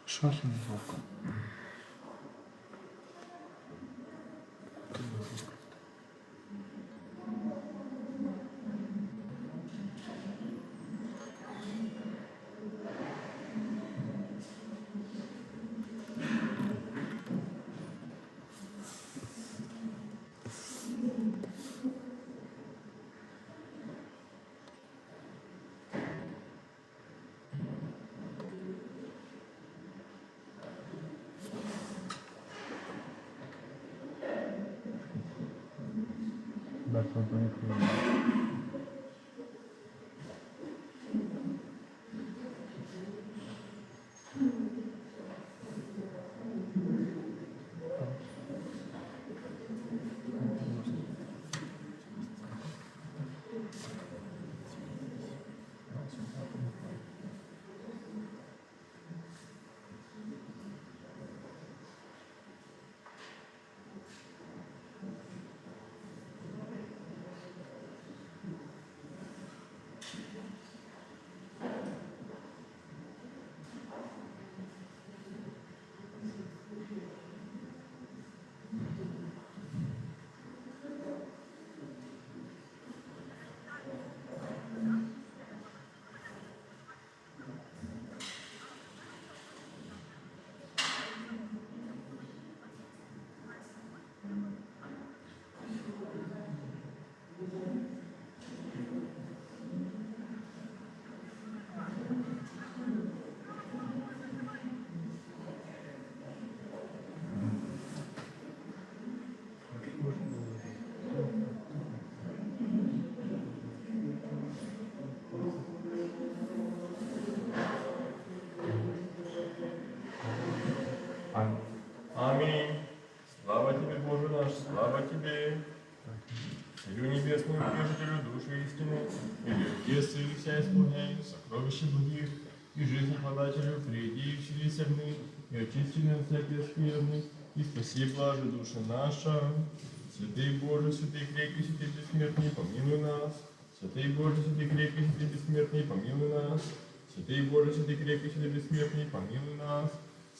Що за звук? Да, что-то не понимаю. Аминь. Слава тебе, Боже наш, слава тебе. Царю небесному, утешителю души истины, и любезцы вся исполняй, сокровища благих, и жизни подателю, приди и вселися в ны, и очисти от всяких скверных, и спаси блажи душа наша. Святый Боже, святый крепкий, святый бессмертный, помилуй нас. Святый Боже, святый крепкий, святый бессмертный, помилуй нас. Святый Боже, святый крепкий, святый бессмертный, помилуй нас.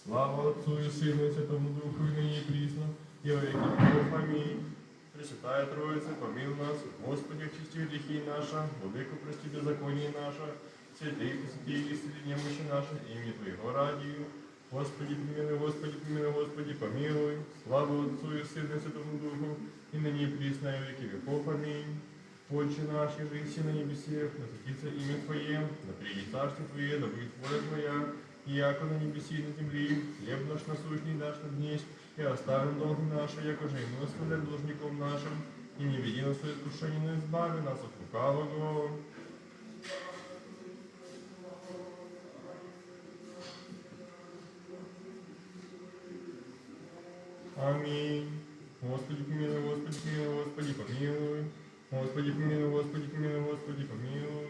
Слава Отцу и Сыну и Святому Духу, и ныне и присно, и во веки веков. Аминь. Пресвятая Троица, помилуй нас, Господи, очисти грехи наши, владыку прости беззаконие наше, святые, посвяти исцели немощи наши, имени Твоего ради. Господи, помилуй, Господи, помилуй, Господи, помилуй. Слава Отцу и Сыну и Святому Духу, и ныне и присно, и во веки веков. Аминь. Отче наш, еже еси на небесех, да светится имя Твое, да придет царство Твое, да будет воля Твоя, и яко на небеси и на земле, хлеб наш насущный дашь нам днесь, и оставим долги наши, якоже и мы оставляем должником нашим, и не веди нас в искушение, но избави нас от лукавого. Аминь. Господи, помилуй, Господи, помилуй, Господи, помилуй. Господи, помилуй, Господи, помилуй, Господи, помилуй.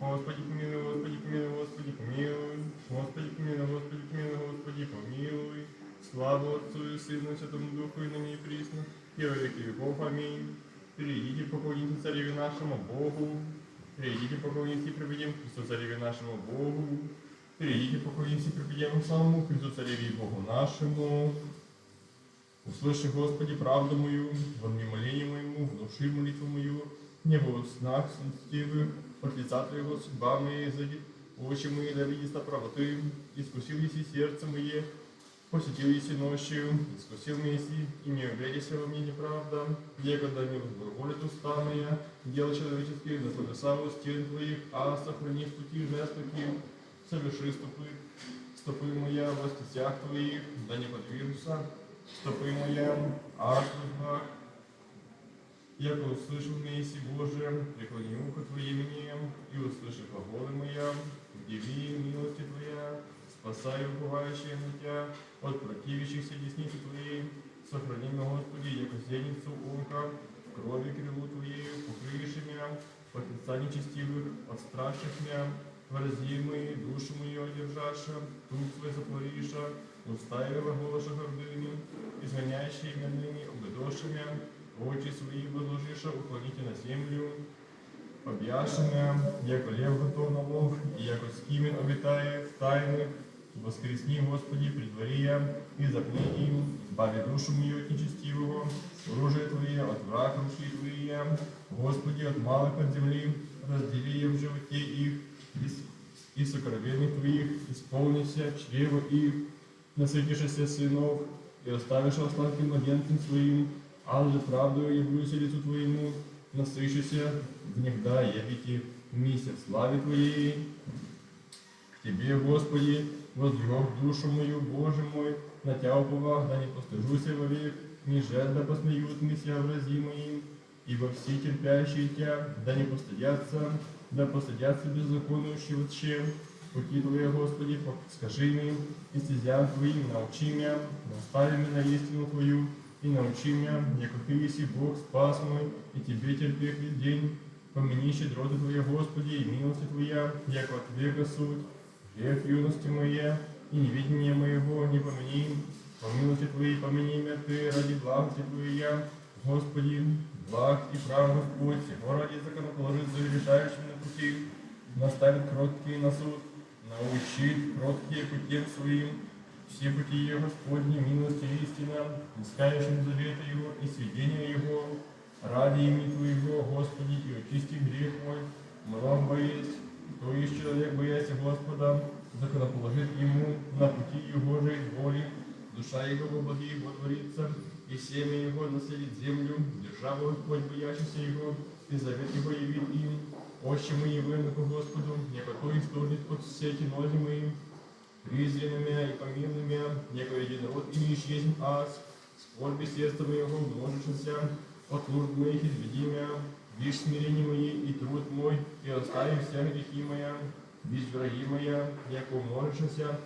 Господи, помилуй, Господи, помилуй, Господи, помилуй. Господи, помилуй, Господи, помилуй, Господи, помилуй. Слава Отцу и Сыну и Святому Духу, и ныне и присно, и во веки веков. Аминь. Перейдите, поклонимся Цареве нашему Богу. Перейдите, поклонимся и приведем Христу Цареве нашему Богу. Перейдите, покоимся и припадем к самому Христу Цареве и Богу нашему. Услыши, Господи, правду мою, вонми моление моему, внуши молитву мою, небо в снах снстивых, от лица Твоего судьба моя изойдет, очи мои да видят правоты, искусил еси сердце мое, посетил еси ночью, искусил меня еси, и не углядися во мне неправда, некогда не возглаголит уста моя, дел человеческих, да подосаву стен Твоих, а сохрани в пути жестоких, соверши стопы моя во стезях Твоих, да не подвижутся стопы моя, аж в злах. Яко услышал меня, еси Боже, преклони ухо Твое мне, и услыши погоды моя, удиви милости Твоя, спасай уповающие на Тебя от противящихся десницы Твоей, сохрани меня, Господи, яко зеницу ока, в крови крылу Твоею, покрыешь меня, от лица нечестивых, от страшных меня, врази мои, душу мою одержаша, тух свой затвориша, уста его голоса гордыми, изгоняющие меня ныне, угодошими, очи свои возложиша, уклоните на землю, объяшемя, яко лев готов на лов, и яко скимен обитает в тайных, воскресни, Господи, пред дворе я, и запни им, избави душу мою от нечестивого, оружие Твое от врага руши Твои, Господи, от малых от земли, раздели я в животе их, и сокровенных Твоих, исполнися чрево их, насытишься сынов, и оставишь остатки младенцам своим, а же правдою явлюся лицу Твоему, насыщися, внегда явите месяц славе Твоей. К Тебе, Господи, возлег душу мою, Боже мой, на Тя уповах, да не постыжуся вовек, ни жертв да посмеют мися врази моим, ибо все терпящие Тя, да не постыдятся, да постыдятся беззаконующие вообще. Пути Твои, Господи, скажи мне, и стезям Твоим научи меня, настави меня на истину Твою, и научи меня, яко Ты еси Бог, спас мой, и Тебе терпех весь день. Помяни щедроты Твоя, Господи, и милости Твоя, яко от века суть, грех юности моя, и невидение моего не помяни. По милости Твоей помяни меня Ты, ради благости Твоя, Господи, благ и прав Господь, всего ради законоположит загрешающим на пути, наставит кроткие на суд, научит кроткие путем своим, все пути Его, Господни, милость и истина, искающим завета Его и сведения Его, ради имени Твоего, Господи, и очисти грех мой, много боясь, кто есть человек, боясь Господа, законоположит ему на пути Его же воли, душа Его во благие водворится, и семя Его населит землю, держава Господь, боящийся Его, и завет Его явит им, отче мы явлены по Господу, некоторый исторгнет от сети ноги моим, презренными и помилными, неко единород и не исчезнет аз, скорби сердца моего множишься, от нужд моих изведи меня, видишь смирение мои и труд мой, и остави все грехи моя, видишь враги моя, яко умножишься,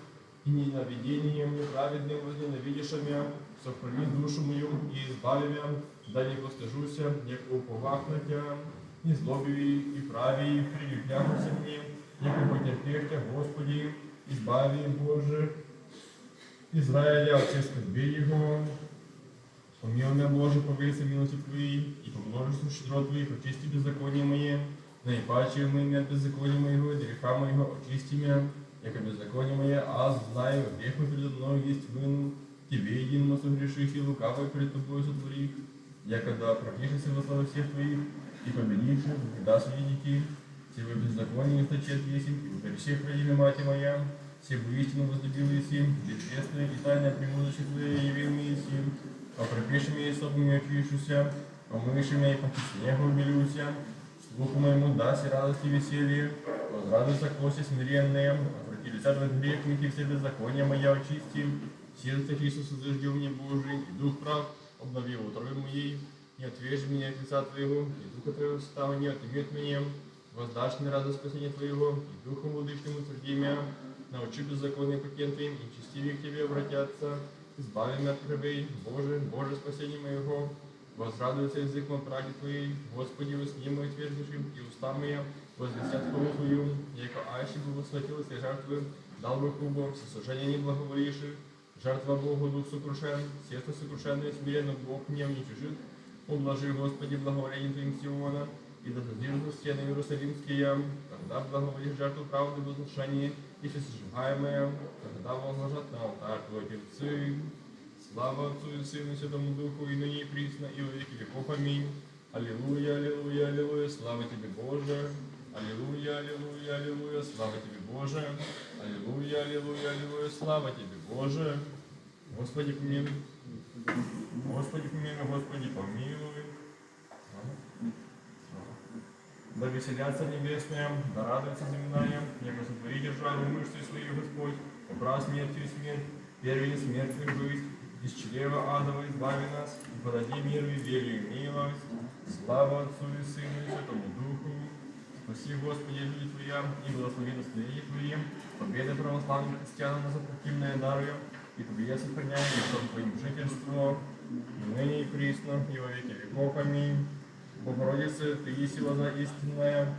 и ненавидением неправедным возненавидишь меня, сохрани душу мою и избави меня, да не постыжуся, яко уповах на Тя, и злоби и прави, прилепляхуся мне, яко потерпех Тя, Господи, избави, Боже, Израиля от всех скорбей Его. Помилуй меня, Боже, по грехам милости Твоей, и по множеству щедрот Твоих очисти беззаконие мое, наипаче мы меня от беззакония моего, от греха моего очисти меня, яко беззаконие мое, аз знаю, грех мой передо мною есть вину, Тебе единому согреших и лукавой перед Тобою сотворих, якогда проклишься во славе всех Твоих, и победивши, когда свидетельки, все вы беззаконие источет есим, и во всех родили мать моя, все бы истину возлюбил есим, бесчестное и тайное премудрости Твоей явил мне есим, а пропиши меня и соб меня очищуся, помыши меня и по снегу умилюся, слуху моему даси радость и веселье, возрадуйся коси смиренные, отврати лица Твоих грехных и все беззакония моя очисти, сердце Иисуса заждел мне Божий, и дух прав обновил утробе моей, не отвежи меня от лица Твоего, и духа Твоего состава не отымет меня, воздашь мне радость спасения Твоего, и духом владычным утверди меня, научи беззаконные путем Твоим, и честивее к Тебе обратятся, избави меня от грабей, Боже, Боже, спасение моего, возрадуется язык мой правде Твоей, Господи, усни мой отвержившим, и уста моя возвестят хвалу Твою, яко аще бы восхватилась и жертвы, дал бы хубо, сосуждение не благоволивших, жертва Богу дух сокрушен, сердце сокрушенное, смиренно Бог мне не чужит, ублажи, Господи, благоволение Твоим Сиона, и да задержу стены Иерусалимские, когда благоволишь жертву правды, возношение и все сожигаемое, когда возложат на алтарь Твой Отцы. Слава Отцу и Сыну и Святому Духу, и ныне и присно, и во веки веков. Аминь. Аллилуйя, аллилуйя, аллилуйя, слава Тебе, Боже. Аллилуйя, аллилуйя, аллилуйя, слава Тебе, Боже. Аллилуйя, аллилуйя, аллилуйя, слава Тебе, Боже. Господи, помилуй. Господи, помилуй, Господи, помилуй. Да веселятся небесные, да радуется земная, неко сотвори державу мышцы свои, Господь, убрав смертью и смерть, первенец мертвых быть, из чрева адова избави нас, и подади миру и верию и милость. Слава Отцу и Сыну и Святому Духу. Спаси, Господи, люди Твоя, и благослови наследие Твоим, победы православных христиан на запротивное даруя, и победе сохраняем, и в Твоим жительство, и ныне и присно, и во веки веков. Аминь. Богородица, Ты есть лоза истинная,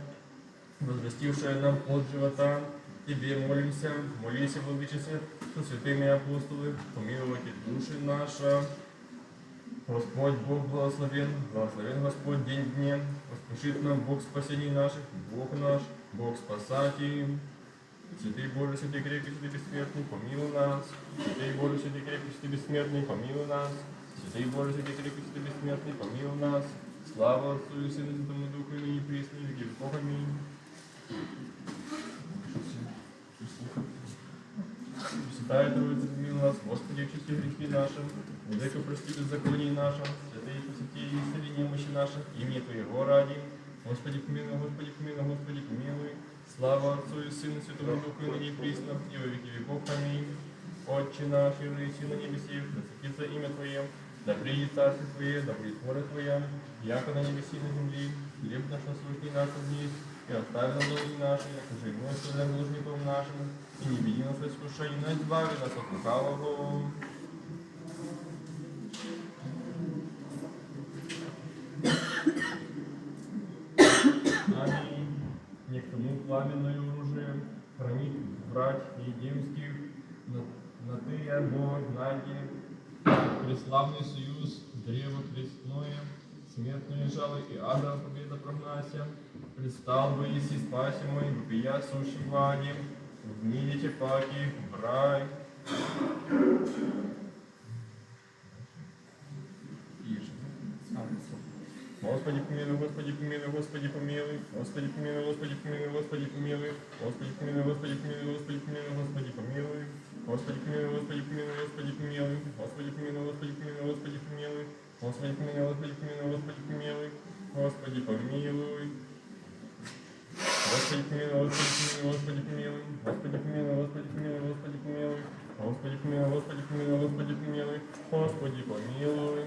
возрастившая нам плод живота. Тебе молимся, молись, владычице, со святыми апостолы, помилуйте души наши. Господь Бог благословен, благословен Господь день днем, воспишит нам Бог спасений наших, Бог наш, Бог спасатель. Святый Боже, святый крепкий, святый бессмертный, помилуй нас. Святый Боже, святый крепкий, святый бессмертный, помилуй нас. Святый Боже, святый крепкий, святый бессмертный, помилуй нас. Слава Отцу и Сыну и Святому Духу, и ныне и присно, и во веки веков. Аминь. Пресвятая Троица, помилуй нас, Господи, очисти грехи наши, владыка, прости беззаконие нашим, святые посети и исцели немощи наших, имени Твоего ради. Господи, помилуй, Господи, помилуй, Господи, помилуй. Слава Отцу и Сыну и Святому Духу, и ныне и присно, и во веки веков. Аминь. Отче наш, иже на небесе, да светится имя Твое, да придет царствие Твое, да будет воля Твоя, яко на небеси и на земле, хлеб наш насущный нас дней, и остави нам долги наши, уже и мы оставляем должником нашим, и не веди нас в искушение, но избави нас от лукавого. Аминь. Не к тому пламенное оружие хранит брать единских, на ты и Бог, знаки, преславный союз, древо крестное, смертные жалы и ада победа прогнася, предстал бы еси спасимый, вопия сущим ваде, в мире паки, в рай. Господи помилуй, Господи помилуй, Господи помилуй, Господи помилуй, Господи помилуй, Господи помилуй, Господи помилуй, Господи помилуй, Господи помилуй, Господи помилуй, Господи помилуй, Господи помилуй, Господи помилуй, Господи помилуй, Господи помилуй, Господи помилуй, Господи помилуй, Господи помилуй, Господи помилуй, Господи помилуй. Господи помилуй, Господи помилуй, Господи помилуй, Господи помилуй, Господи помилуй, Господи помилуй, Господи помилуй, Господи помилуй, Господи помилуй.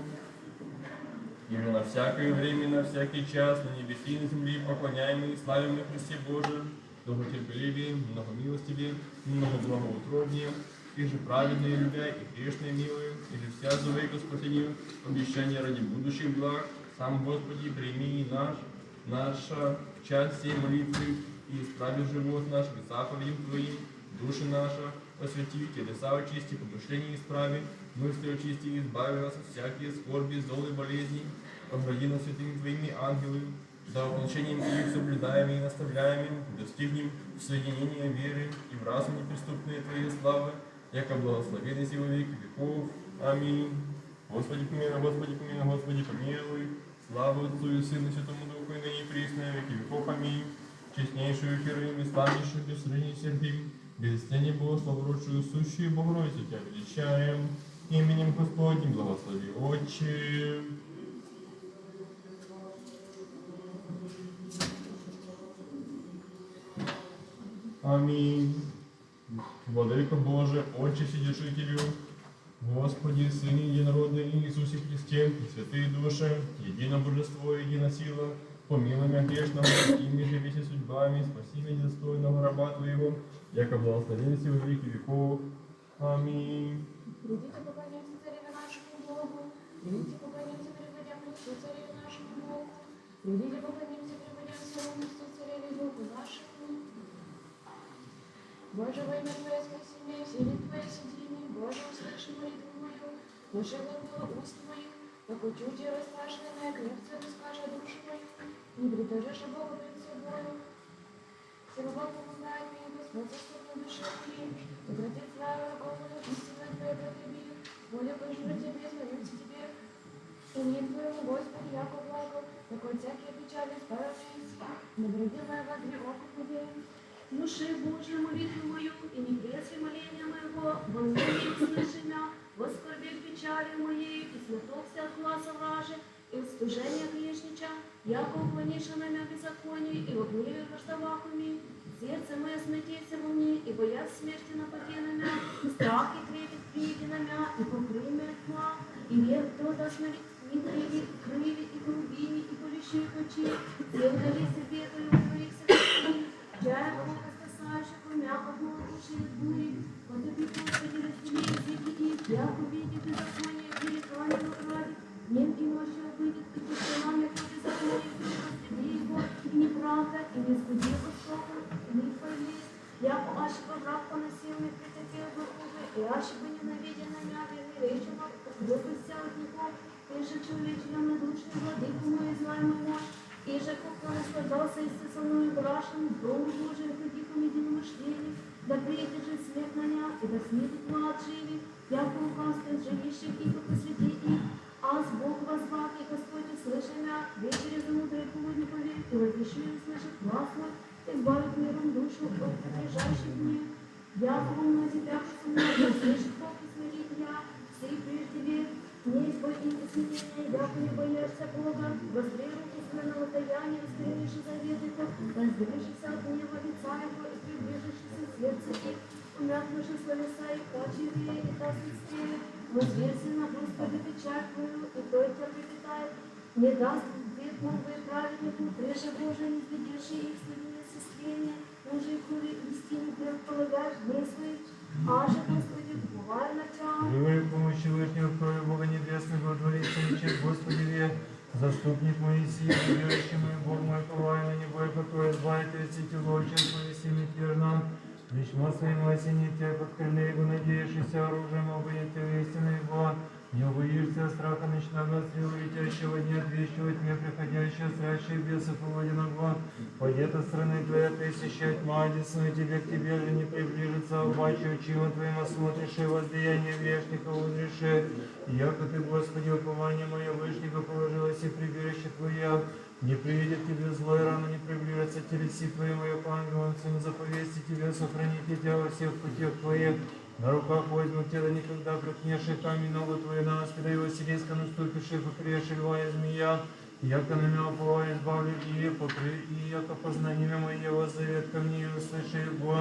И же на всякое время, на всякий час, на небеси и на земле поклоняемый и славимый Христе Боже, долготерпеливее, многомилостивее, много благоутробнее, и же праведные любя, и грешные милые, и же вся зовей к спасению, обещания ради будущих благ, сам Господи, прими наша в час сей молитвы, и исправи живот наш к заповедям Твоим, души наша, освети, телеса очисти, помышления исправи, мысли очисти и избави нас от всякие скорби, зол и болезней, огради нас святыми Твоими ангелами, да уполномочением их соблюдаемыми и наставляемыми достигнем в соединение веры и в разум неприступные Твоей славы, яко благословен и во веки веков. Аминь. Господи помилуй, Господи помилуй, Господи помилуй. Слава Отцу и Сыну и Святому Духу, и ныне и присно, и во веки веков. Аминь. Честнейшую Херувим и славнейшую без сравнения Сергим, без тени Богословродшую сущую Богородицу Тебя величаем. Именем Господним благослови, Отче. Аминь. Владыка Божий, Отче Вседержителю, Господи, Сыне Единородный Иисусе Христе, святые души, едино божество, едино сила, помилуй меня грешного, ими же веси судьбами, спаси меня недостойного раба Твоего, яко благословенности во веки веков. Аминь. Придите, поклонимся цареве нашему Богу, придите, поклонимся преподемному цареве нашему Богу, придите, поклонимся преподемному цареве Богу нашему. Боже, во имя Твое спаси меня, силе Твое сидими, Боже, услыши молитву мою, слушай глагол уст моих, покой чудие расспрашиваемое, крепце расскажет душу мою, не притажешь Богу пред собою. Всего помогай мне, Господь, Господь, душе моей. Укроти славу, Господи, истинно Твоя протреби. Воля Божия Тебе, смолюсь Тебе. И не Твоему, Господи, яко благо, такой всякие печали справляйся. Набреди моя возле око Тебе. Слушай, Божию молитву мою, и не преси моления моего, во мне слыши мя, воскорби печали моей, и смятокся от гласа враже, и в стужение грешнича, яко уклонишь на мя беззаконие, и в гневе враждовах уми. Сердце мое смятейся во мне, и боясь смерти напади на мя, страх и трепет приди на мя, и покрый мя тьма, и век кто даст мне крылья, и голубини, и полющие очи, все удали себе, то и утворихся Господи. Чая Бога спасающих умя одного души из бури, потопи, Господи, рассели языки их, яко видит беззаконие, великане украдет, нем и мощью выйдет, и пустынами по беззаконию, прости его, и неправда, и не сгуди высоко, и не повесь, яко аще бы враг поносил мне притатил бы уже, и аще бы ненавидел на мя, верный речего, укрепился от него, ты же человечелем надушный владыку мой, знай мой мощь, и же как наслаждался и со мною брашем, Дому Божию, ходихом единомышлении, да прежде же свет на ня, и да смирит млад живи, яко указ живущих и посреди их, аз Бог возвах, и Господь услыши мя, вечере за мудрой полудни поверь, и возвещу и услышит глас мой, избавит миром душу от приближающих дней. Яко на тебя, что много, слышит Бог и смирит я, все прежде верь, не избавите смирения, яко не боишься Бога, возри руки на таяние, скрынешь заветы, воздвижешься от гнева лица его, и приближишься сердце их, умятнувши словеса и качевее, и та свистее, возверься на Господа печаль твою, и той терпи питает, не даст век новый праведнику, прежде Божия не сбедишь их славение сестрения, уже и хули истину предполагаешь дней своих, аже, Господи, бывай на тебя. Живой помощи Вышнего, крови Бога Небесного, дворится мечет, Господи, век. Заступник Моисей, верующий мой Бог мой, ковай на небо, который избавит от сети злочин, повеси мятежным. Лишь своим осенит тебя, под крылья его надеешься, оружием обоит тебя истинно его. Не убоишься страха ночного стрела, летящего дня, отвещивать мне приходящего, страшие бесов и водяного. Пойдет от страны твоя тысяча тьма, одесную тебе к тебе же не приближится, обаче очима твоим осмотришь, и воздаяние грешников узреши. Яко ты, Господи, упование мое вышнего положилось и прибежище твое, не приведет тебе злой, рано не приближится телеси твои, мое по ангелам, сын заповести тебе, сохраните тебя во всех путях твоих. На руках возьмут тебя, никогда проткнешь и камень ногу твою на аспида и Василиска наступишь, и покрешь льва и змея. Яко на меня уповаю, избавлю и покры, и яко познаниями моего завет ко мне, и услыши его.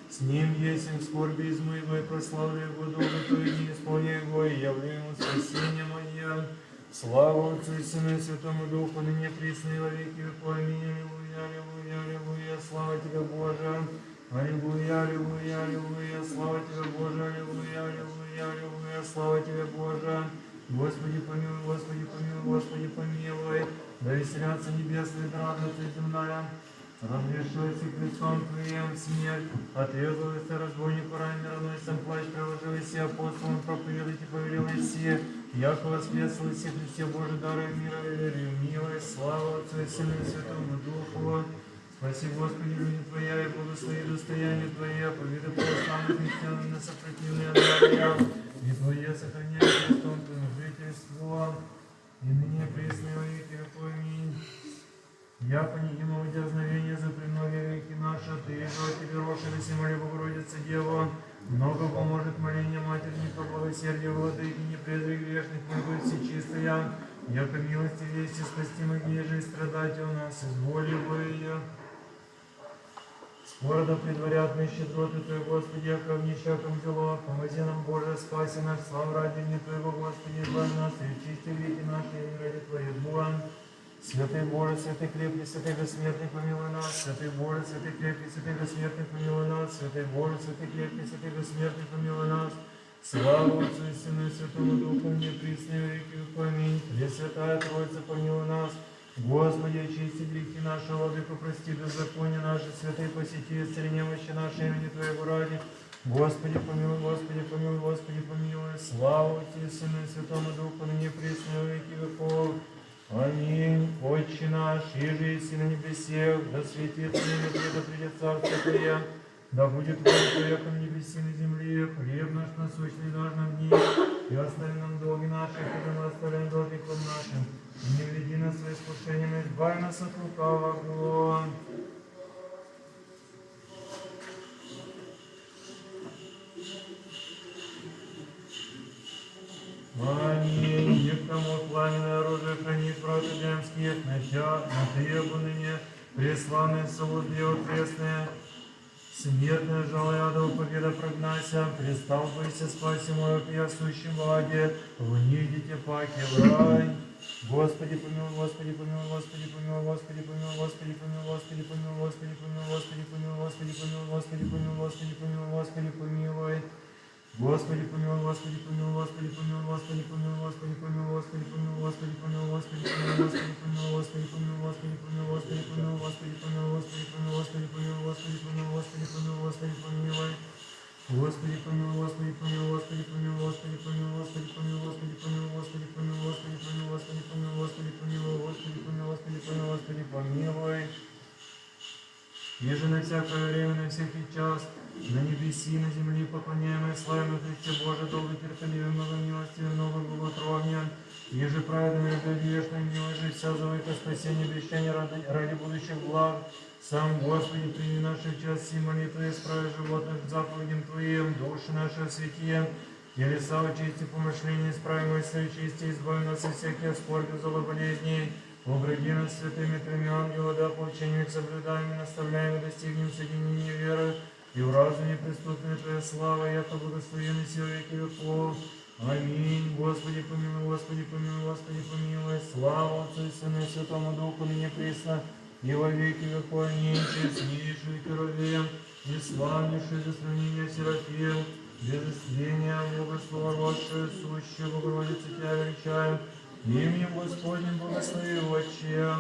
С ним есть им скорби из моего, и прославлю его долго, то и не исполняй его, и явлю ему спасение мое. Слава Отцу и Сыну и Святому Духу, ныне присно и во веки веков. Аминь. Аллилуйя, аллилуйя, аллилуйя, слава тебе, Боже. Аллилуйя, аллилуйя, аллилуйя, слава тебе, Боже, аллилуйя, аллилуйя, аллилуйя, слава тебе, Боже. Господи помилуй, Господи помилуй, Господи помилуй. Да веселятся небесные, да радуется земная. Разрешилась и крестом Твоим смерть, отрезалась разбойнику рай мироносцем, плащ приложилась и апостолам проповедовать и повелел Иси, яко воскресилась и Христе Божий дары мира и верю, милость, слава Отцу и Сыну и Святому Духу. Спаси, Господи, люди Твоя, и благослови достояние Твое, поведы православных христиан на сопротивление Твоя, и Твое сохраняй крестом Твоим жительство, и ныне пресно во веки веков. Аминь. Яко недимого дерзновения за премногие веки наши, Ты, ежели Тебе рошились, и моли Богородица Дева, много поможет моление матерника, благосердия владыки, не презри грешных, мой будь всечистая, яко милости вести спасти могли же и страдать у нас, изволи Божия. Скоро да предварят мы щедроты Твои, Господи, яко в нищаком дело, помози нам, Боже, спаси наш, слав ради имени Твоего, Господи, избавь нас, и чисти веки наши, и ради Твоего. Святый Боже, святый крепкий, святый бессмертный, помилуй нас. Святый Боже, святый крепкий, святый бессмертный, помилуй нас. Святый Боже, святый крепкий, святый бессмертный, помилуй нас. Слава Отцу и Сыну и Святому Духу, мне присно и во веки веков. Аминь. Пресвятая Троица, помилуй нас. Господи, очисти грехи наши, владыку, прости беззаконие наши, святые посети, исцели немощи наши, имени Твоего ради. Господи, помилуй, Господи, помилуй, Господи, помилуй. Слава Отцу и Сыну и Святому Духу, ныне присно и во веки веков. Аминь. Отче наш, иже еси на небесех, да светится имя Твое, да придет царство Твое, да будет воля Твоя, как на небеси на земле. Хлеб наш насущный дашь нам дни, и остави нам долги наши, как мы оставляем должникам нашим. И не введи нас в искушение, но избави нас от лукавого. Аминь. Никому пламенное оружие хранит против земских, на требу ныне, преславное солодье отвесное, смертное жалое адова победа прогнася, пристал бойся спаси мою пьясущим воде, в них дите паки в рай. Господи помилуй, Господи помилуй, Господи помилуй, Господи помилуй, Господи помилуй, Господи помилуй, Господи помилуй, Господи помилуй, Господи помилуй, Господи помилуй, Господи помилуй, Господи помилуй. Господи помилуй, Господи помилуй, Господи помилуй, Господи помилуй, Господи помилуй, Господи помилуй, Господи помилуй, Господи помилуй, Господи помилуй, Господи помилуй, Господи помилуй, Господи помилуй, Господи помилуй, Господи помилуй, Господи помилуй, Господи помилуй, Господи помилуй, Господи помилуй. Господи помилуй, Господи помилуй, Господи помилуй, Господи помилуй, Господи помилуй, Господи помилуй, Господи помилуй, Господи помилуй, Господи помилуй, Господи помилуй, Господи помилуй, Господи помилуй, Господи помилуй. Еже на всякое время, на всякий час, на небеси, на земле поклоняемый, славим Христе Боже, долго терпеливый, много милости, много благотровнен. Еже праведным и безгрешным, не ложись вся завыка спасения, обещания ради будущих благ. Сам Господи, прими наши в час сей молитвы, исправи животных заповедям Твоим, души наши освети, телеса очисти, помышления, исправи мысли очисти, избави нас от всяких скорби, зло болезней. Обради нас святыми треми ангелами, да получением их соблюдаем и наставляем, и достигнем соединения веры, и в разуме преступной Твоя слава, яко благословенный сил веки веков. Аминь. Господи помилуй, Господи помилуй, Господи помилуй. Слава Отцу и Сыну и Святому Духу, ныне пресно, и во веки веков. Аминь. Честнейший Керувим, и славнейший за сравнение Серафим, без исцеления Бога Слова родшую, сущую Богородицу Тебя величаем. Именем Господним благослови Отче.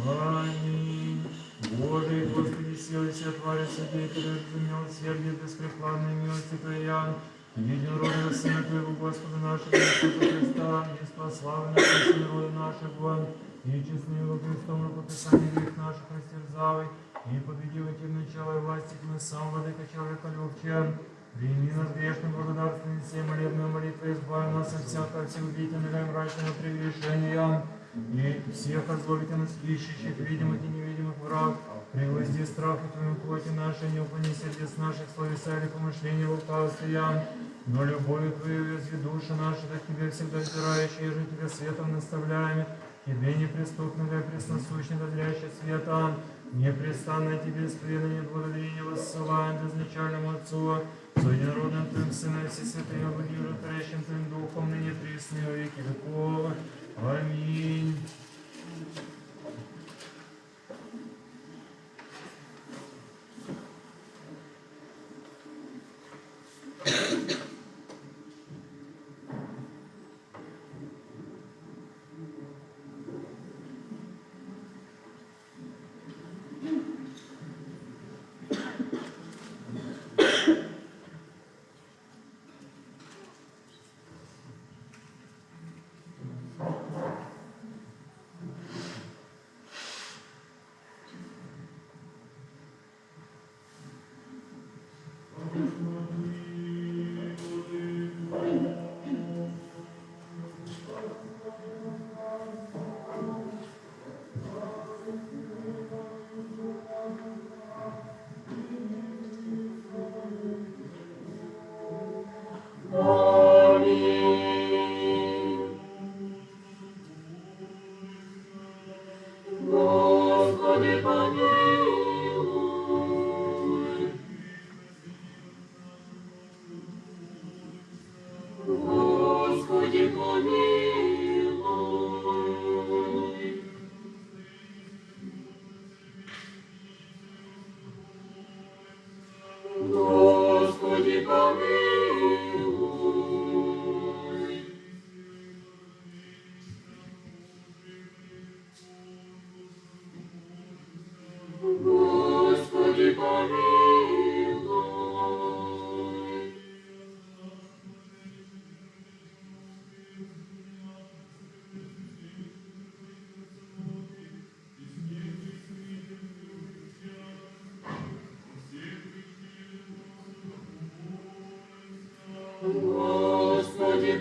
Аминь. Божий, Господи, силы все твари, содеятели, милосердие, беспрекладной милости Твоя, единородного Сына Твоего, Господа нашего Иисуса Христа, и спаславный Сына народа нашего, и честный Его Христом на подписание грех наших растерзавый, и победиватель начала и власти тьмы, сам владыка человека любче. Прими нас грешным благодарственным всем молебную молитву, избави нас от всякого всеубийственного и мрачного прегрешения, и всех озлобительных ищущих, видимых и невидимых враг, превозди страху Твоему плоти нашей, не уклони сердец наших, словеса или помышления лукавствия, но любовью Твою везви души наши, да Тебе всегда взирающие, же Тебя светом наставляем, Тебе неприступного и пресносущного зрящего света, непрестанно Тебе исповедание благодарение воссылаем безначальному Отцу, с единородным Твоим Сыном и Всесвятым и Благословящим Твоим Духом, ныне присно во веки веков. Аминь.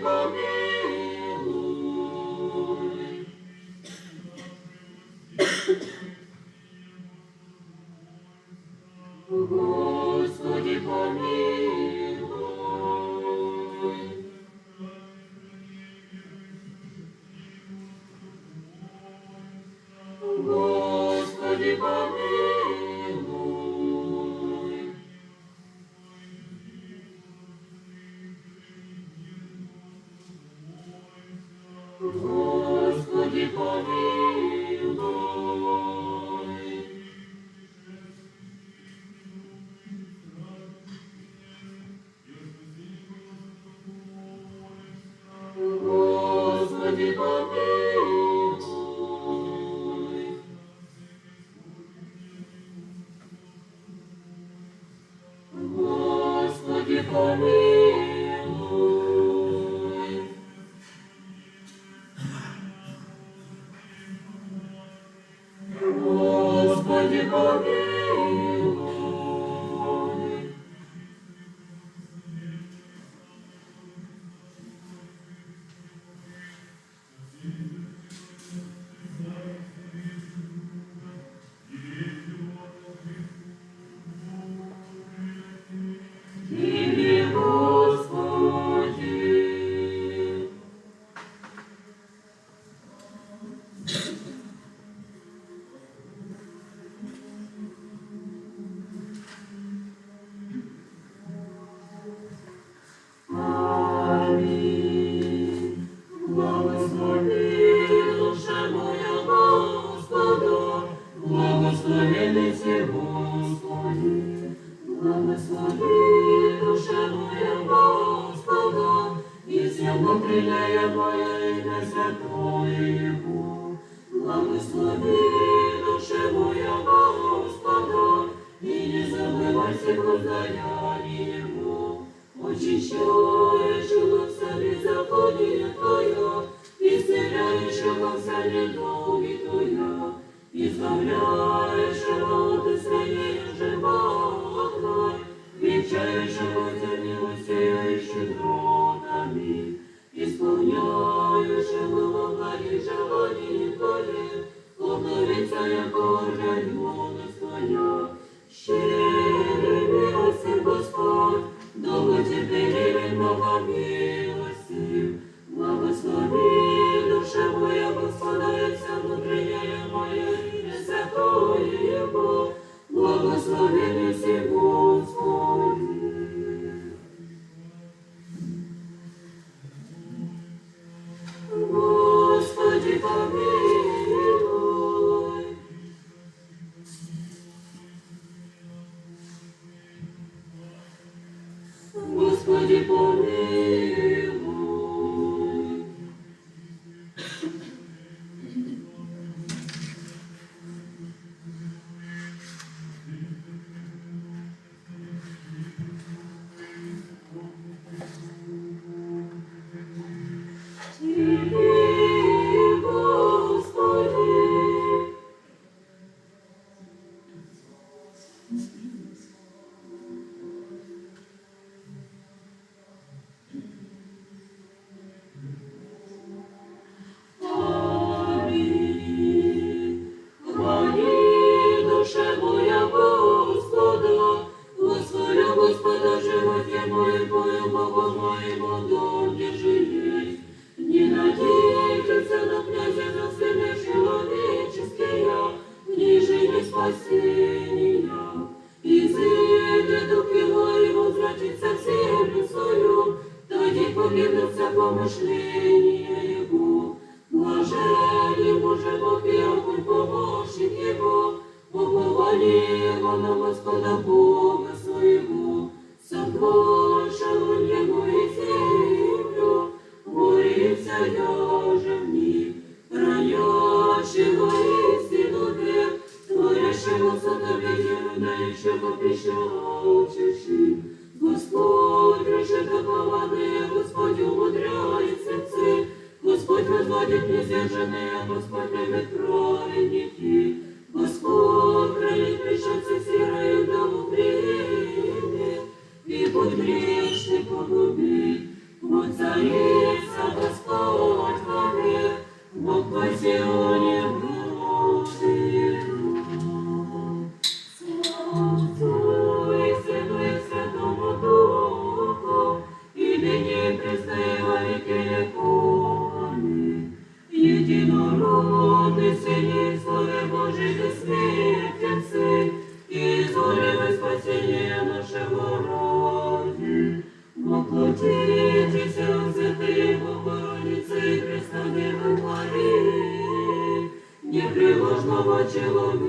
помилуй. Господи, помилуй. Господи, помилуй. Господи, помилуй. Господи, помилуй. Господи, помилуй. Господи, помилуй. Тебе, Господи. Аминь. Благослови душа моя Господа, благословенный си Господи. Благослови душа моя Господа, и всему приляя мое имя святое Его. Благослови душа моя Господа, и не забывай всех воздаяний Его. Очищающего все беззаконие Твое, исцеляющего все недуги Твоя, избавляющего от исцеления животных, венчающего Тебя милостью и щедротами, исполняющего во благих желаний Твоих, обновится яко орля юность Твоя. Щедрый милостив Господь, долготерпеливый, многомилостив, благослови душа моя Господа, и вся внутренняя моя имя святое Его, благословенный си Господи. Господи, помилуй. Господи, помилуй. Тебе, Господи. Аминь. Хвали душа моя Господа, восхвалю Господа, животе мой, пою Богу моему, дом, где есть. Не надейтесь на князя, на сына человеческие, ниже не спасения. Изыдет дух его и возвратится в землю свою, тоді погибнутся помышления его. Блажен ему же Бог и огонь, помощник его, упование его на Господа Бога своего, сотворшего небо и землю, борется я же в них, хранящего истину век, творящего сотоведение, дающего пищащий. Господь решит околанные, Господь умудряет сердце, Господь возводит несдержанные, Господь любит праведники, Господь хранит пришельцы серою, дому примет, и путь грешный погубит. Вот царец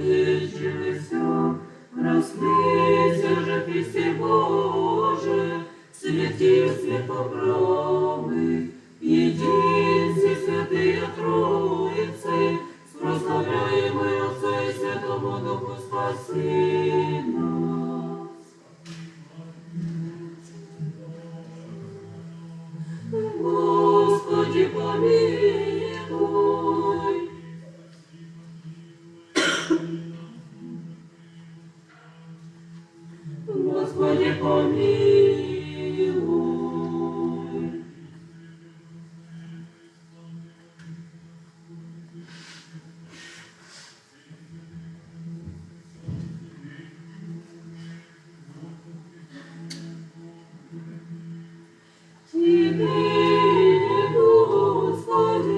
возвеличилися, раскрыйся же, Христе Боже, святей святокровных, единстве святые Троицы, прославляемый Отца и Святому Духу, спаси нас. Господи, помилуй. Господи, помилуй. Тебе, Господи.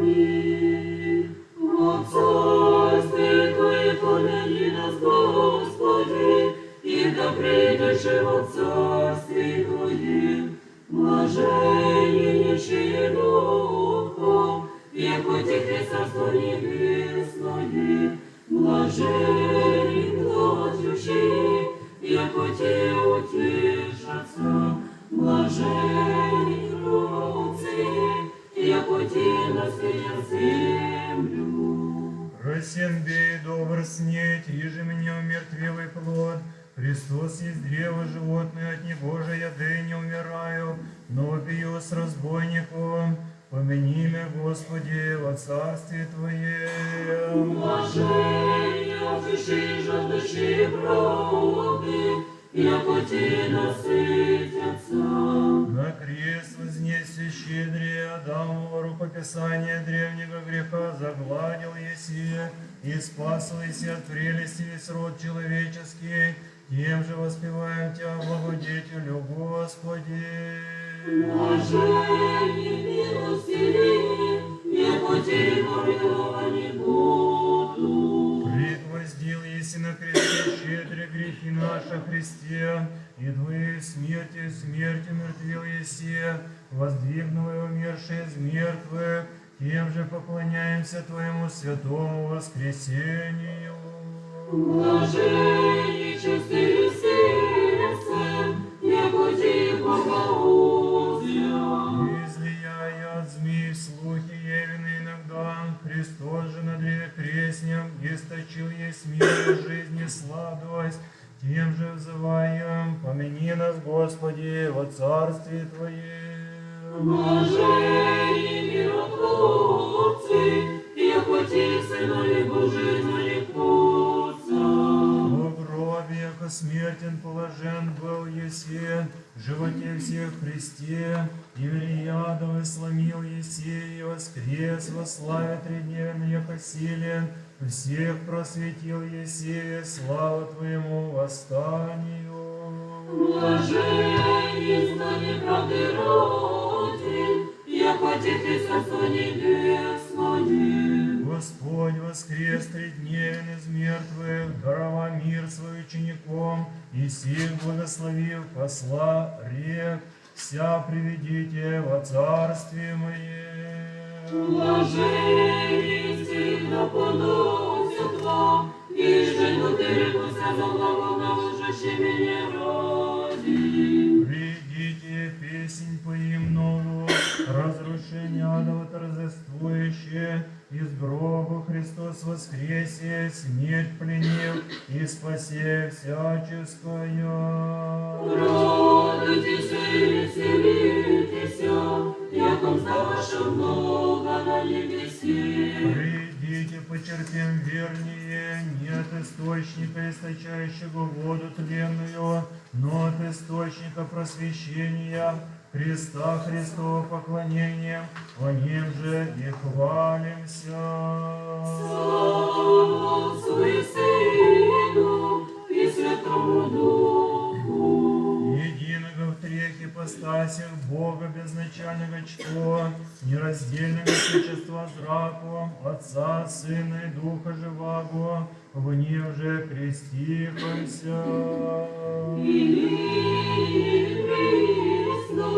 Аминь. Во царстве Твое помяни нас, Господи, и да придешь во царстве Твоем. Блаженнее нищие духом, яко Тихе Царство Небесное. Блаженны плачущие, яко те утешатся. Блаженны кроткие, яко те наследят землю. Росен бей, добр снеть, еже меня умертвелый плод. Христос есть древо животное, от него же я не умираю, но бью с разбойником. Помяни меня, Господи, во царстве Твоем. Блаженные очищи жаждущие правды, яко те насытятся. На крест вознеси щедрее Адамово рукописание древнего греха загладил еси, и спасл еси от прелести весь род человеческий. Тем же воспеваем Тебя, благодетелю Господи. Блаженные милостивые, яко те помилованы будут. Пригвоздил еси на кресте щедрые грехи наши Христе, и Твоей смерти мертвил еси, воздвигнул и умерший из мертвых, тем же поклоняемся Твоему святому воскресению. Блаженные чистые сердцем, яко те Богоузрят. Излияя от змей в слухи Евины иногда, Христос же на древе крестнем источил есть мир и жизни сладость. Тем же взываем, помяни нас, Господи, во царстве Твоем. Блаженные миротворцы, яко те сыновья Божии нарекутся. В гробе, яко смертен положен был еси, в животе всех Христе, и Вериядов сломил еси, и воскрес во славе тридневен, яко силен, всех просветил еси, слава Твоему восстанию. Блаженные знания правды родин, яко Тихе Царство Небесное. Господь воскрес тридневен из мертвых, дарова мир свой учеником, и сих благословив посла рек, вся приведите во царствие мое. Блаженные всегда поносят вам, и жену ты реку сказал благословляющий меня ради. Придите, песнь поим новую, разрушение адово торжествующее, из гроба Христос воскресе, смерть пленил и спасе всяческое. Радуйтесь и веселитесь, яко мзда ваша много на небесе. Придите, потерпим вернее, нет источника, источающего воду тленную, но от источника просвещения, Христа Христова поклонением, о нем же и хвалимся. Слава Отцу и Сыну и Святому Духу. Единого в трех ипостасях Бога безначального что, нераздельного существа зраку, Отца, Сына и Духа живаго, в ней уже крестихася. И присно,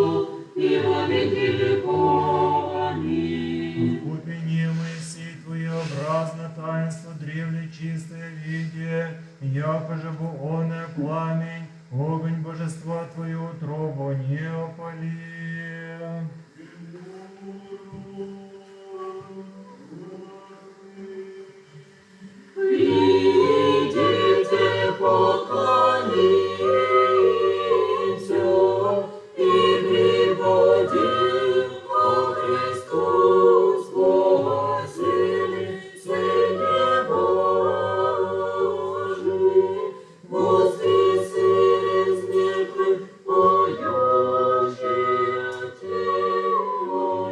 и во веки веков. Аминь. В купине Моисей Твоеобразно таинство древле чистое виде, якоже бы он и пламень, огонь божества Твою утробу не опали. Придите, поклонимся и преподим ко Христу спасение, Сыне Божий, воскресил из мертвых, поющий тело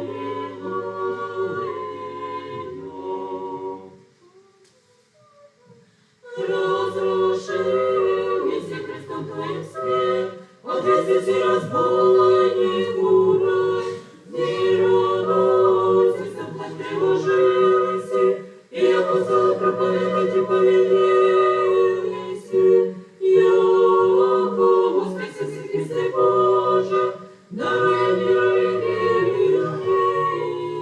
разрушил весь Христом Твоим свет, отвести разбойник урой, мироносец, плоть приложились, и апостол проповедать и повелись, яко воскресил Христе Боже, даруя мир и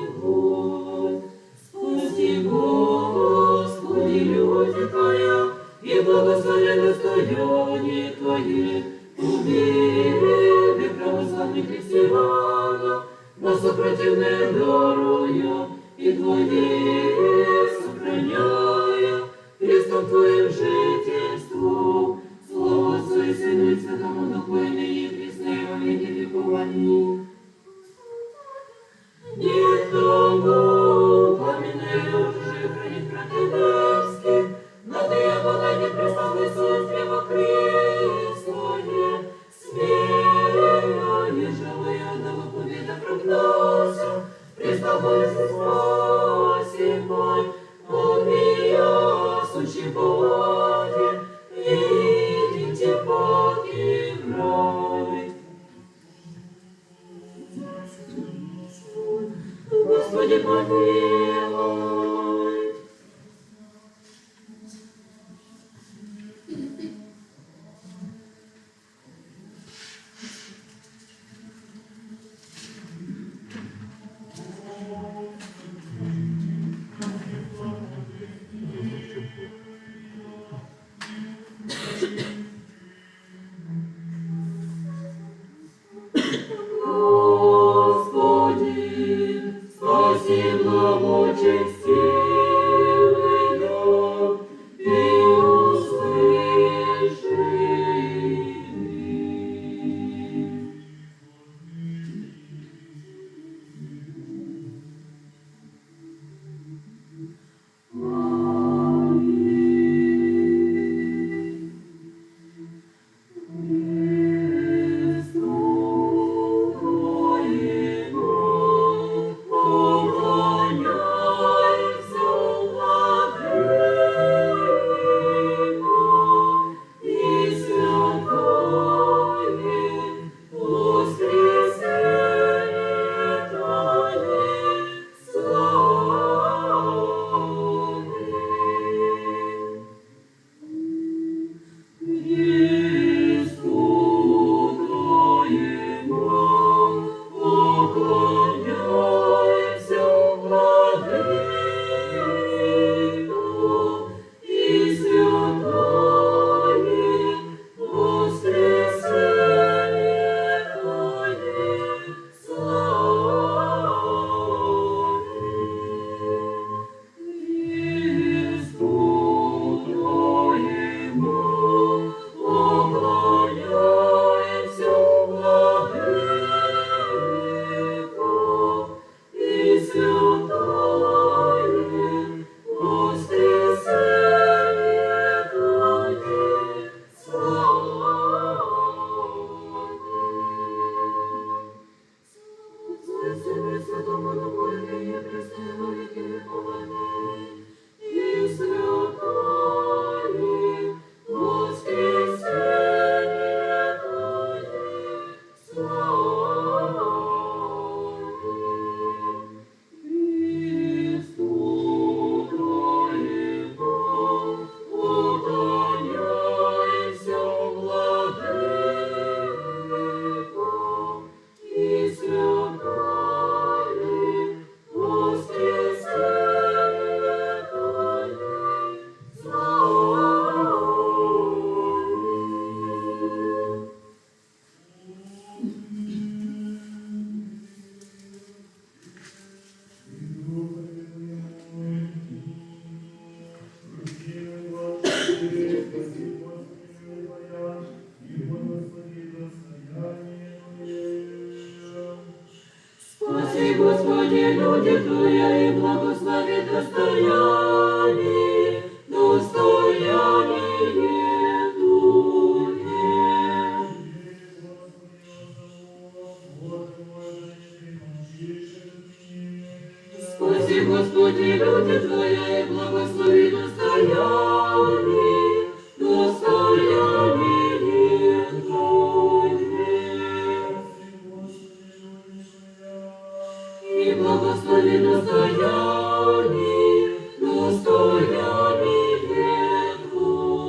Его. Спаси, Господи, люди Твоя, и благослови достояние Твое, убери православных христиан, нас сопротивные даруя, и Твоих сохраняя, Христом Твоим жительством, слава Отцу и Сыну и Святому Духу, и ныне присно и во веки веков. Аминь. Никому поминаю уже хранить противенских, но Ты обладание преславной сестры во Христе, смея, не желая одного победа прогнался, преславной спаси мой, убия, сущий Боги, идите Боги в рай. Господи, помилуй. Господи, спаси благочестивый дом и услыши. Святое воскресение Спаси, Господи, люди Твоя, и благослови достояние, достояние Твое. Спаси, Господи, люди Твоя, и благослови достояние, достояние Твое. И благослови достояние, достояние Твое.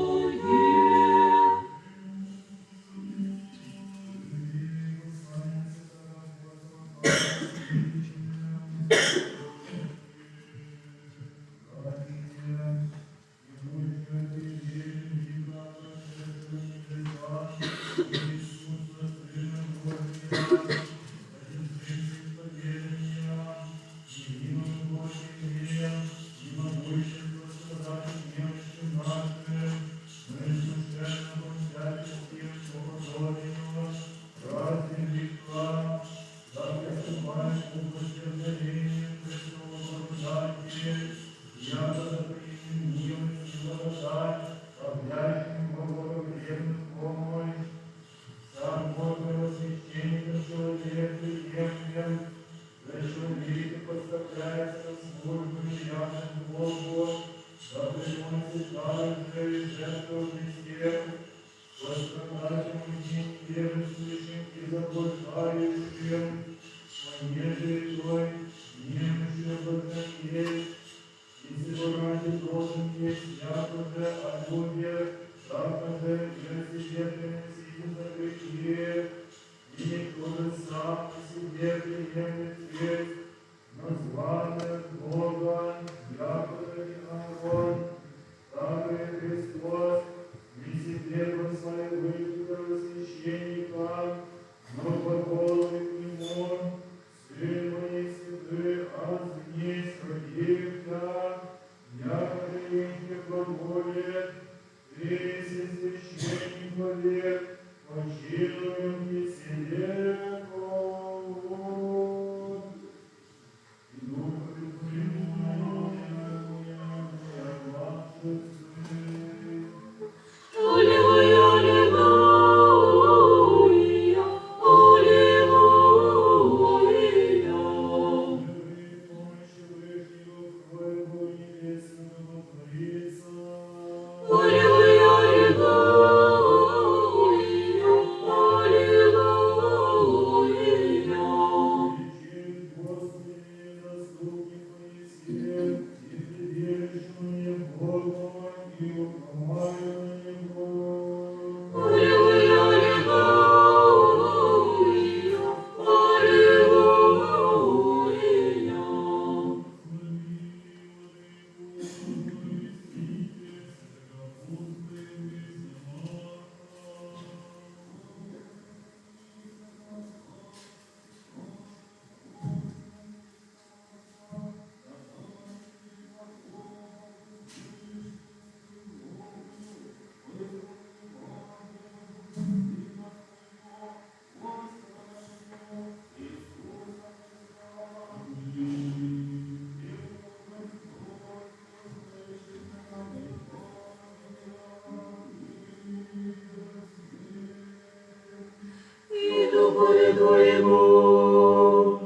Духове Твоему.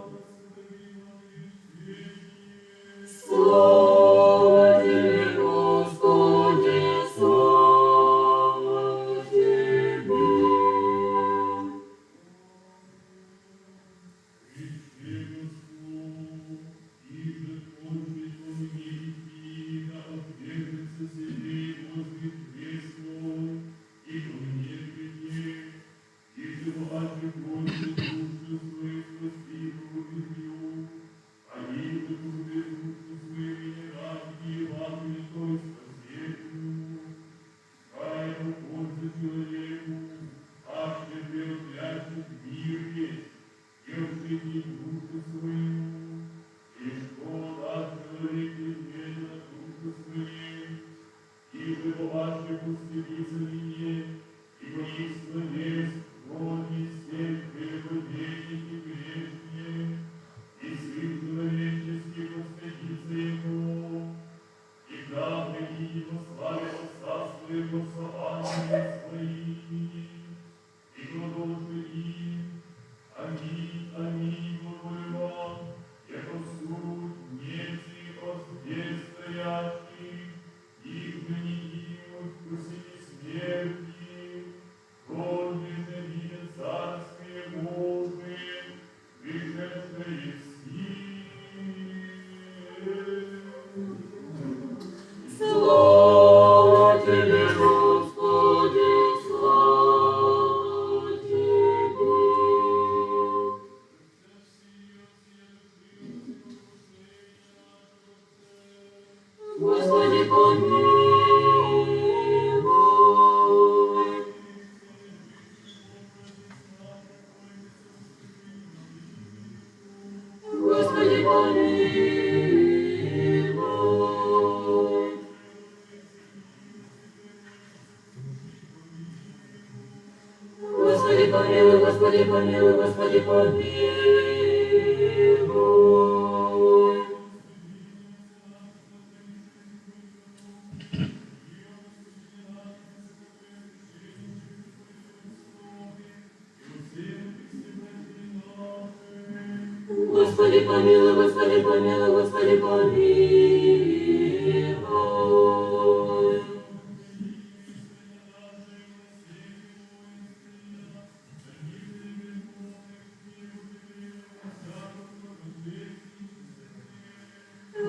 Слава Тебе, Господи, слава Тебе. Душу свою Слава Тебе, Господи, слава Тебе. Господи, помилуй. Господи, помилуй. Господи, помилуй, Господи, помилуй, Господи, помилуй. Господи, помилуй, Господи, помилуй, Господи, помилуй.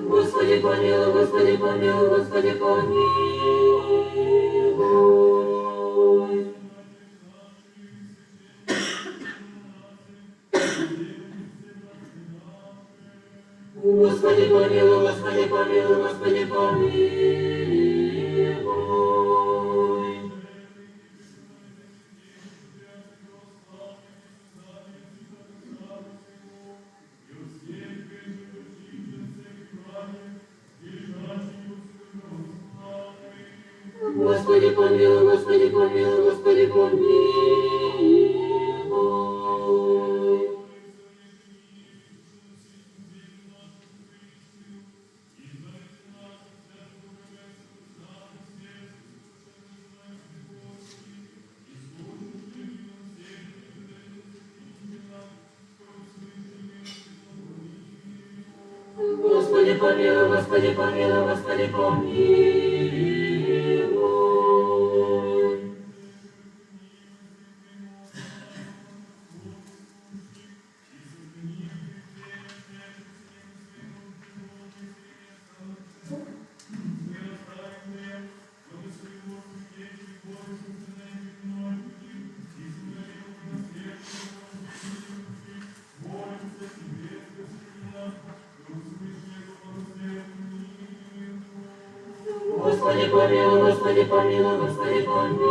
Господи, помилуй, Господи, помилуй, Господи, помилуй. Господи, помилуй, Господи, помилуй, Господи, помилуй. Господи, помилуй, Господи, помилуй, Господи, помилуй. Господи, помилуй, Господи, помилуй, Господи, помилуй. Господи, помилуй, Господи, помилуй, Господи, помилуй.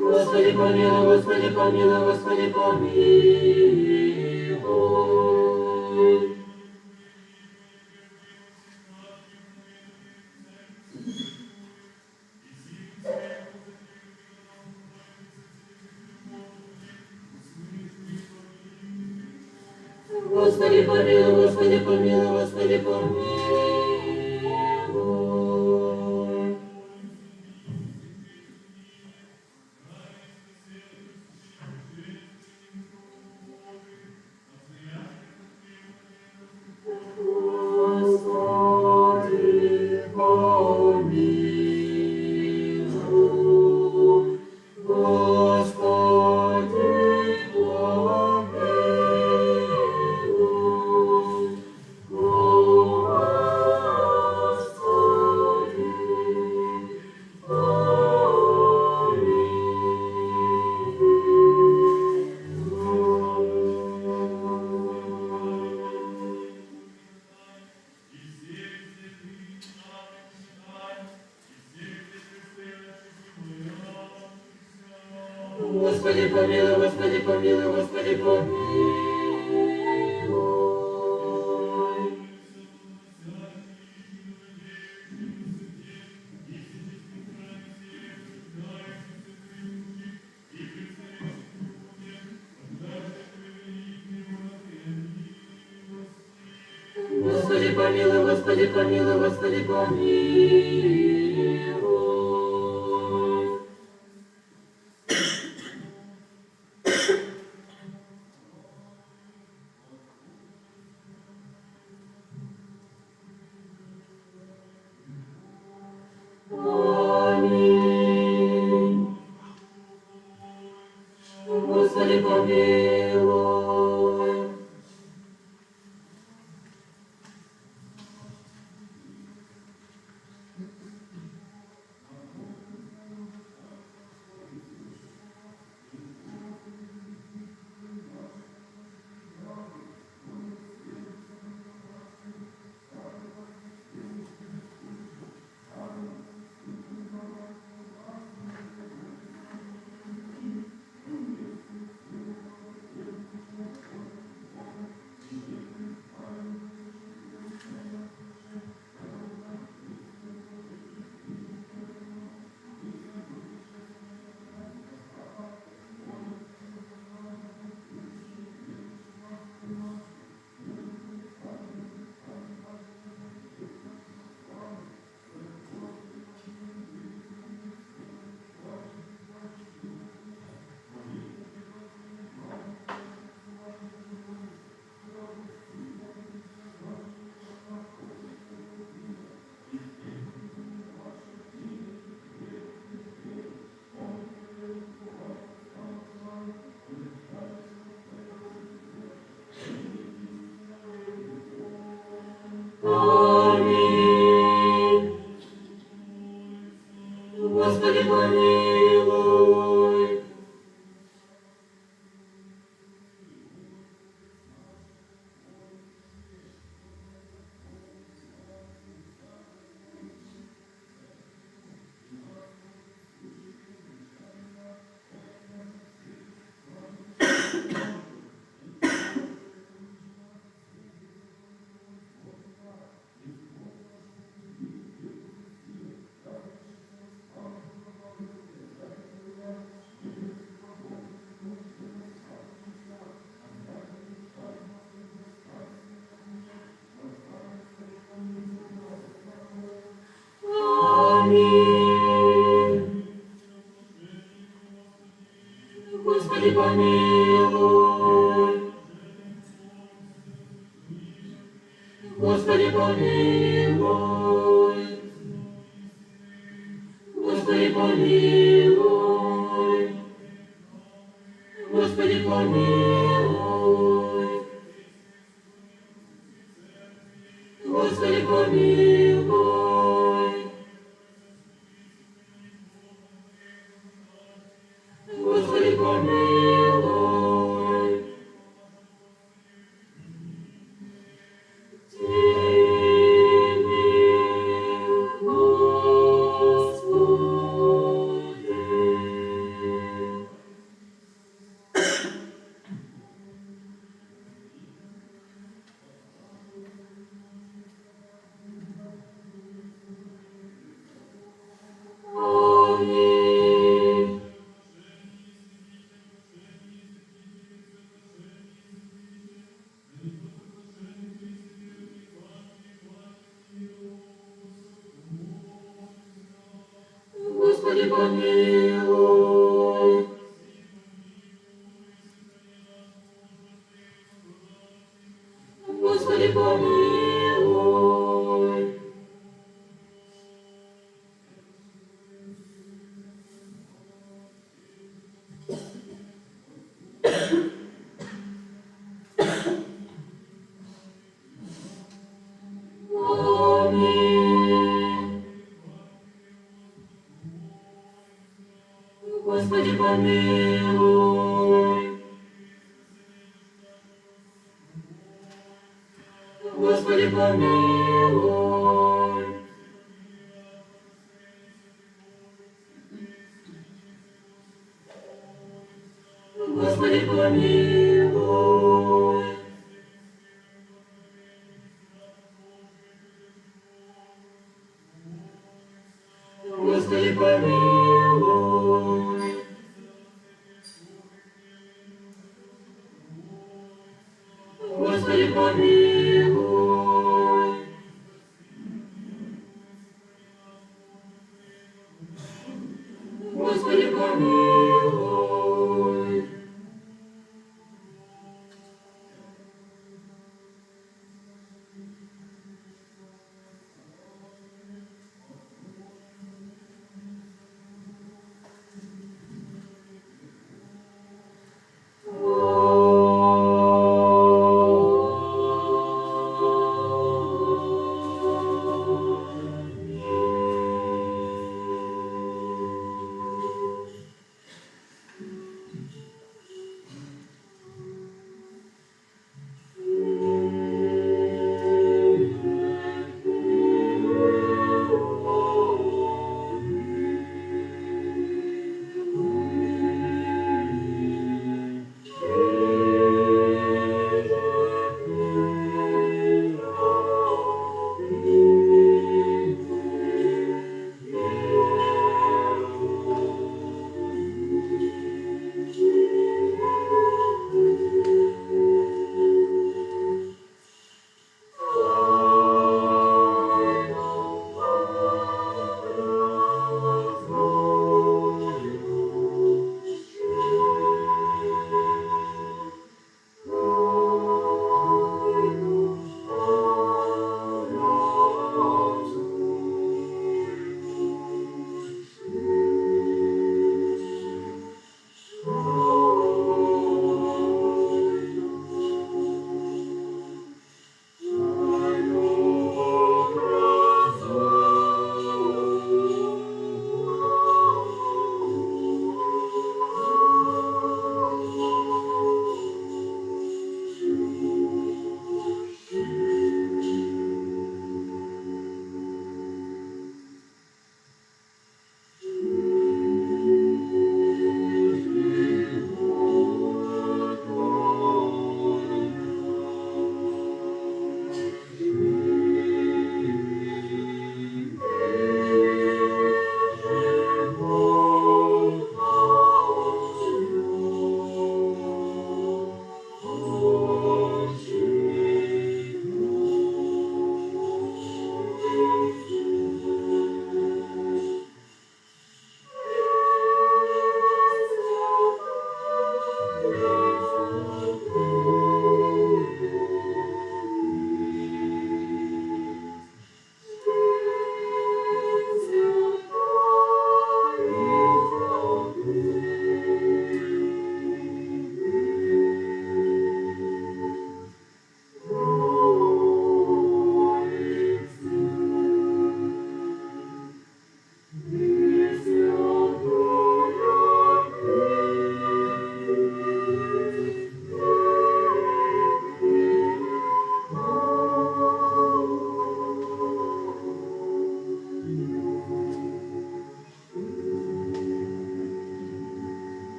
Господи, помилуй, Господи, помилуй, Господи, помилуй. Господи, помилуй, Господи, помилуй, Господи, помилуй. Господи, помилуй. Господи, помилуй. Господи, Господи помилуй, Господи помилуй, Господи помилуй. Господи помилуй, Господи помилуй, Господи помилуй. Аминь. Господи помилуй. Аминь. Господи помилуй. Аминь. Господи помилуй. Господи помилуй. Господи помилуй. Господи помилуй. Господи помилуй. Господи помилуй. Тебе, Господи. Аминь. Господи помилуй. Господи помилуй. Аминь. Господи помилуй. Господи помилуй. Господи, помилуй. Господи, помилуй. Господи, помилуй. Господи, помилуй.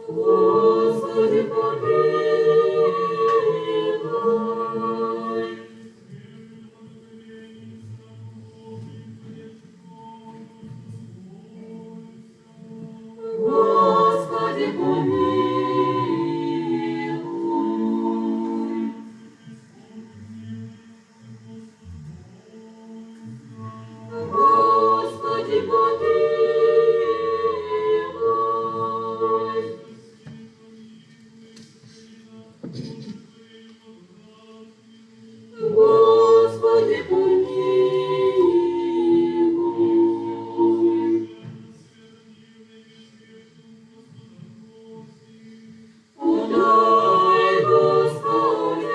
Господи, помилуй. Господи, помилуй. Господи, помилуй. Господи, помилуй. Подай, Господи.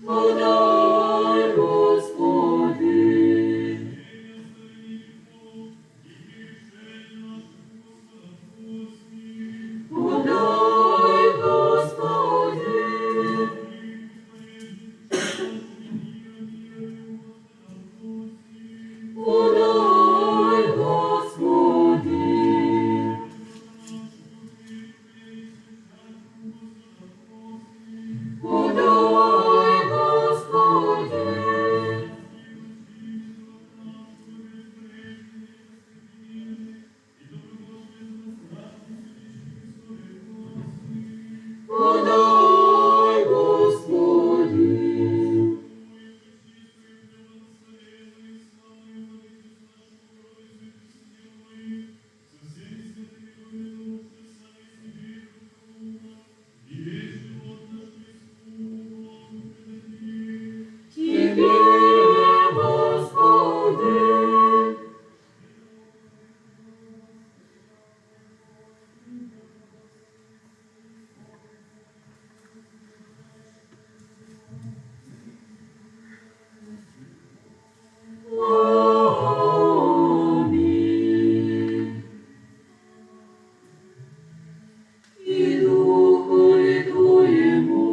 Подай, Господи. Подай, Господи. Подай, Господи. Подай, Господи. Подай, Господи. Тебе, Господи. Аминь. И Духові Твоєму.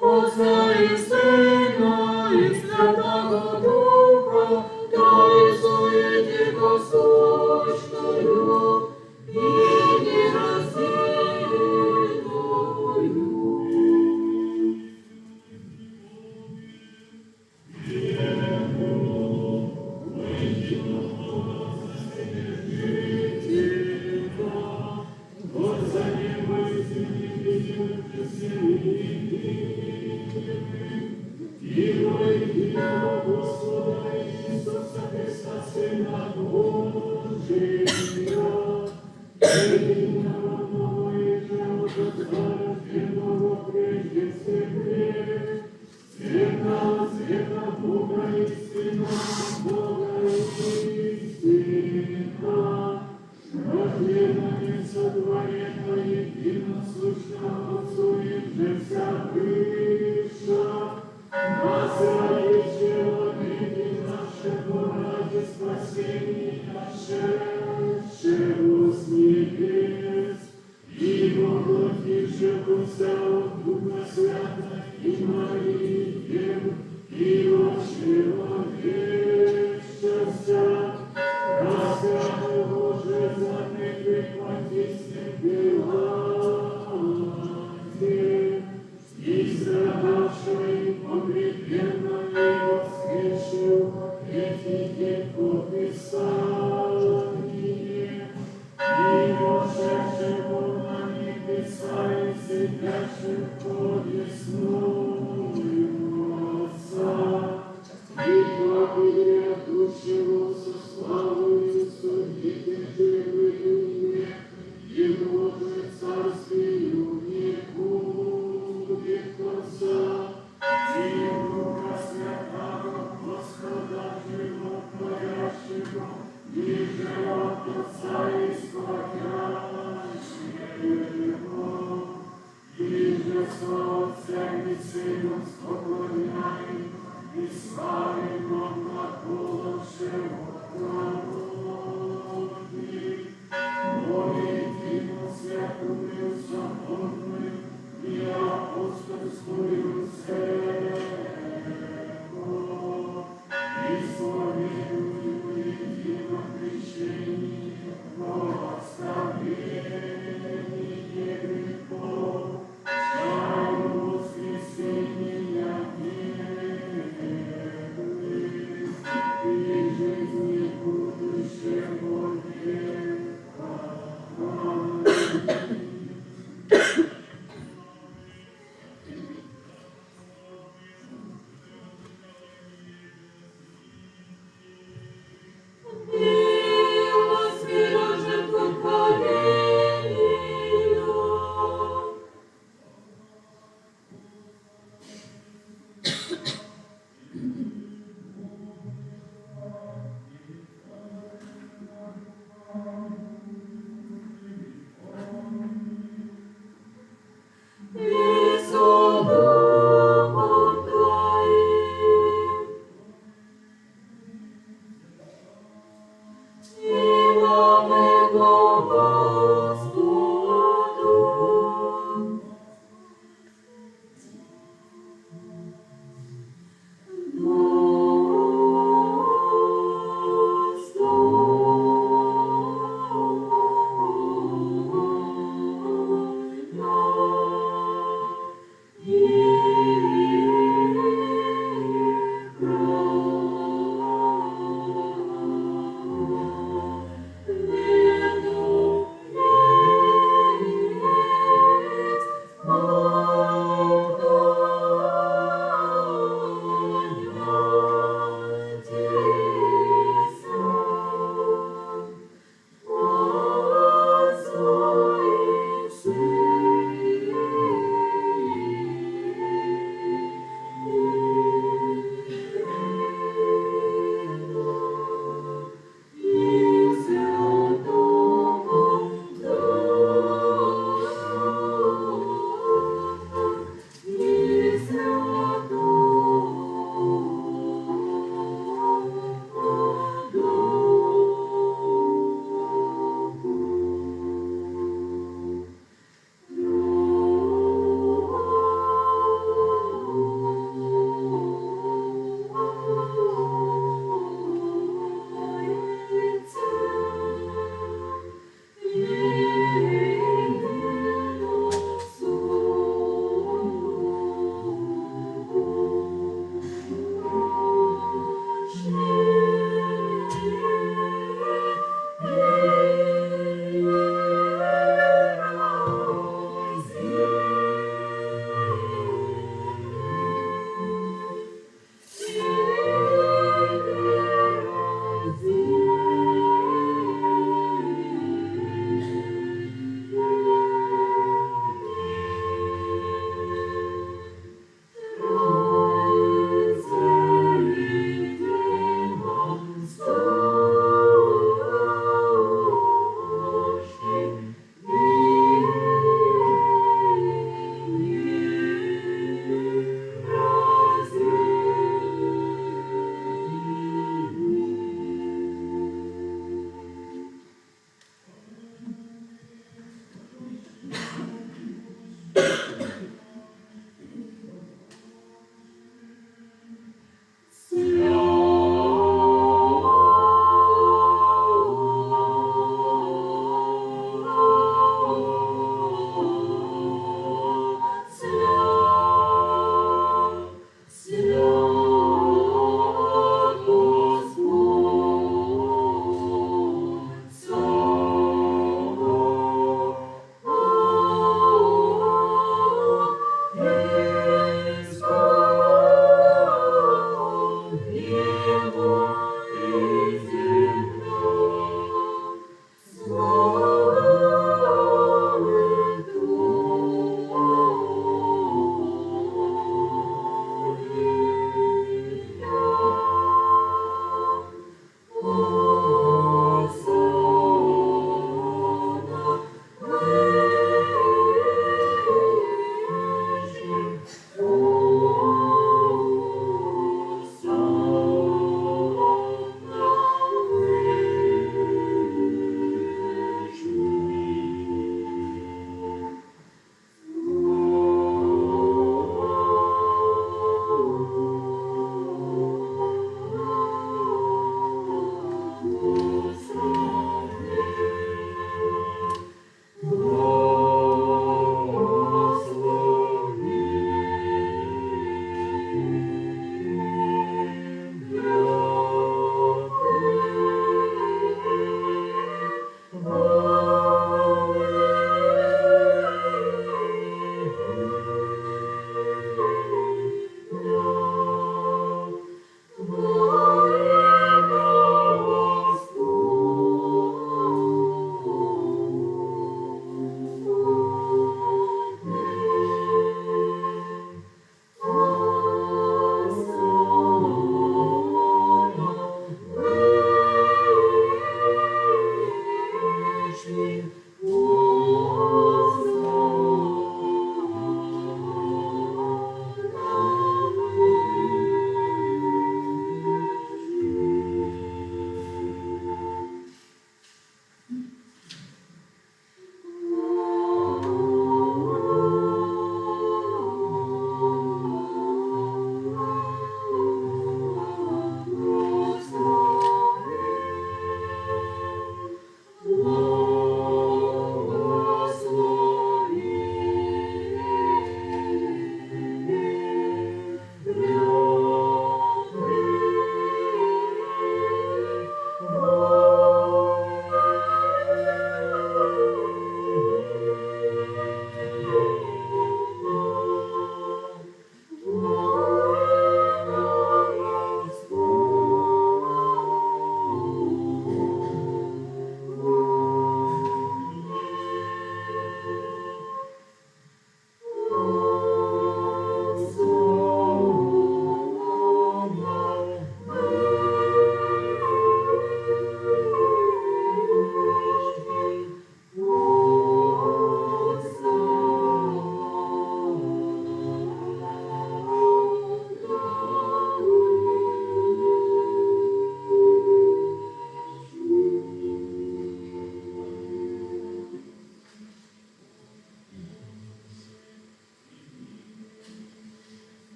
Отця і Сина, і Святого Духа, Тройцею дикосущною, і нераздельною. Господи,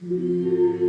Oh,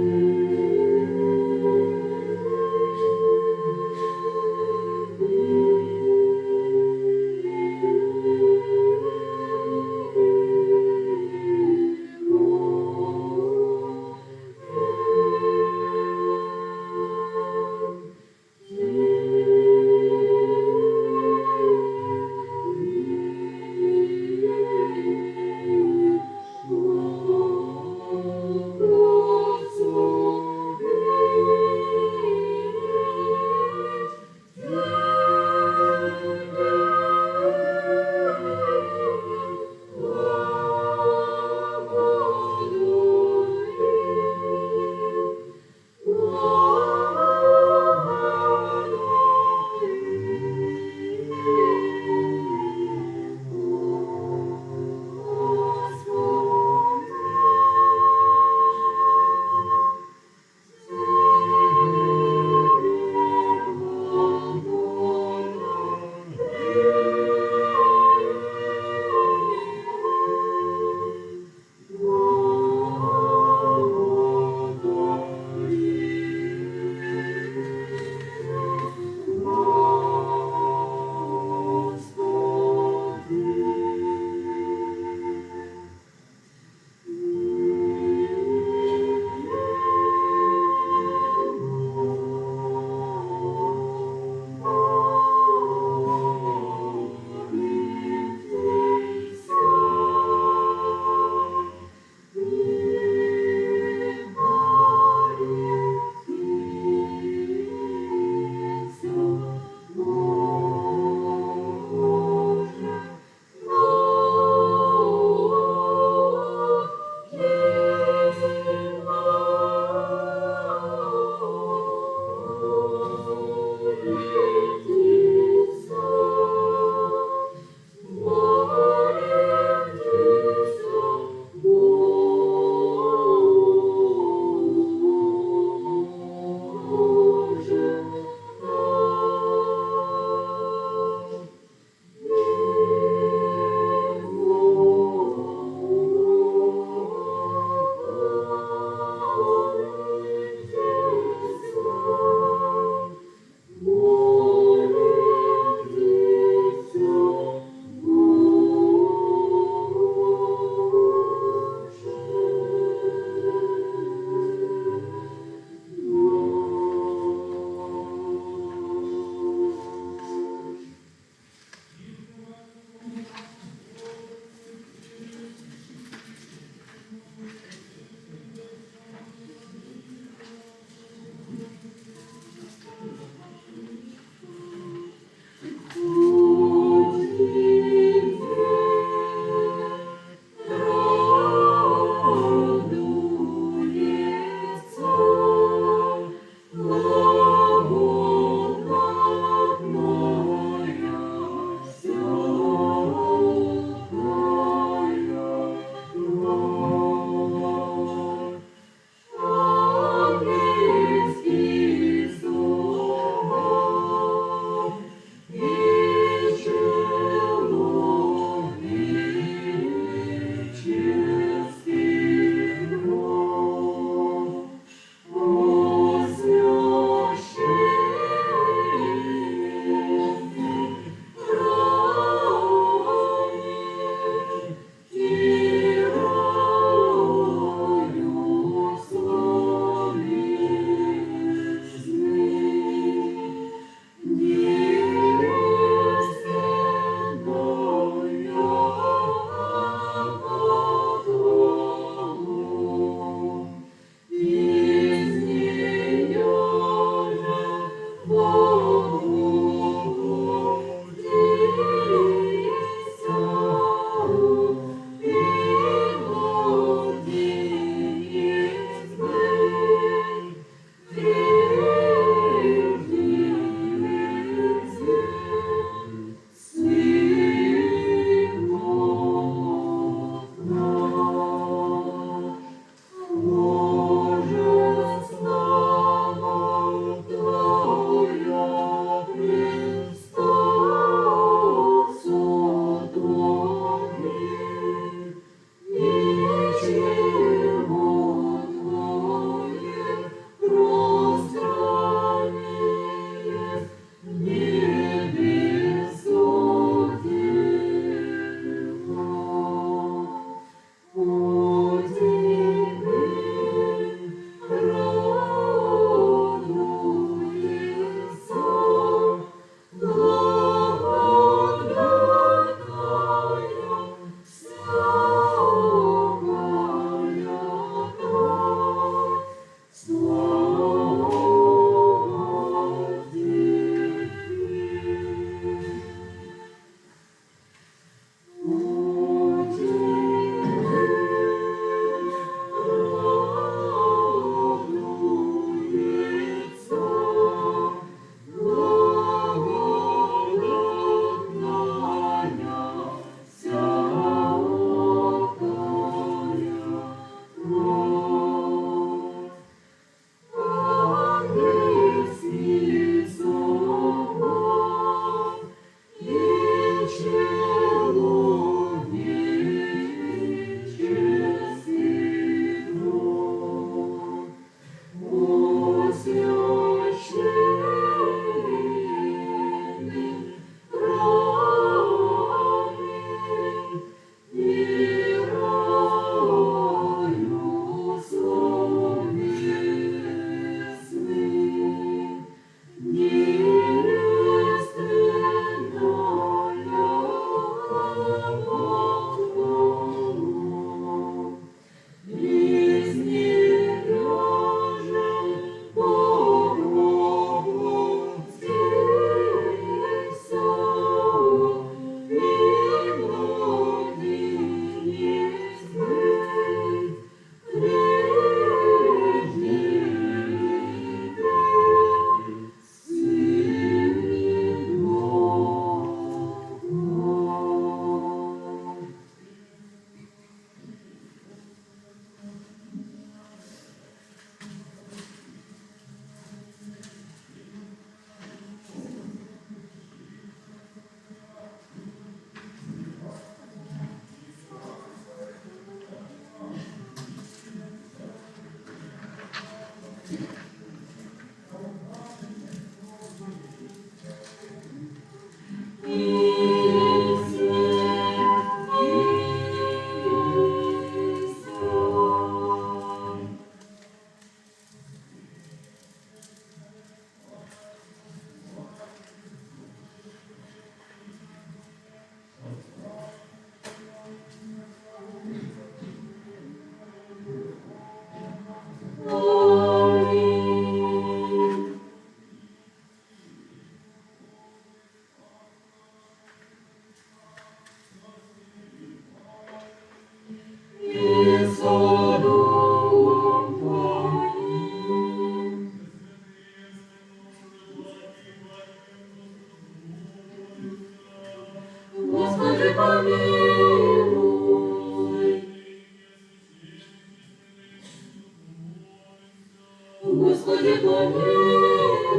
Господи, помилуй.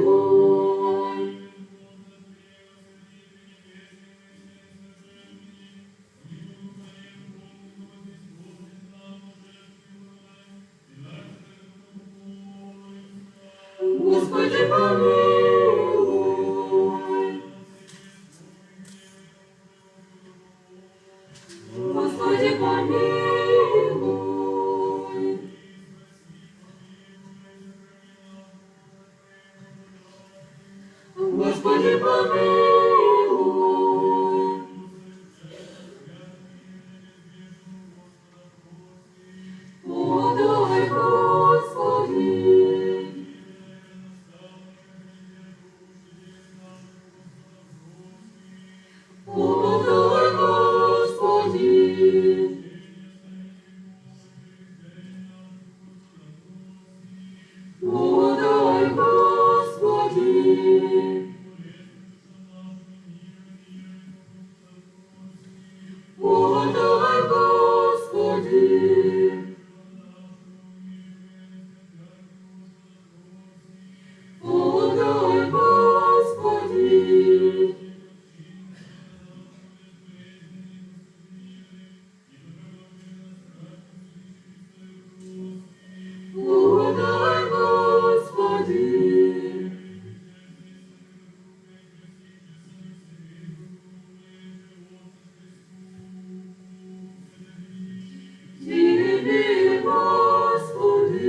Господи, помилуй. Господи, помилуй. Господи, помилуй. Подай, Господи. Подай, Господи. Подай, Господи. Подай, Господи. Подай, Господи. Подай, Господи. Тебе, Господи.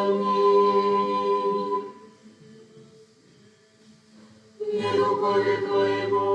Аминь. Не духове Твоему.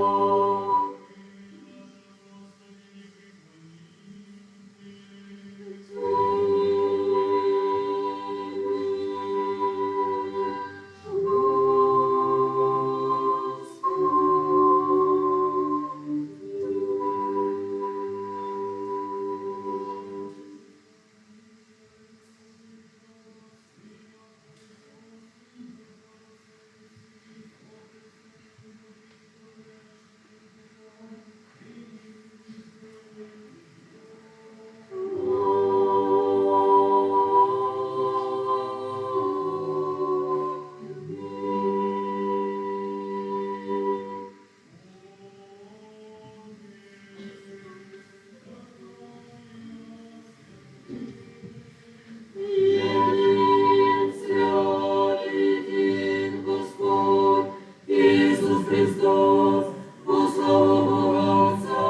Христос, во славу Бога Отца.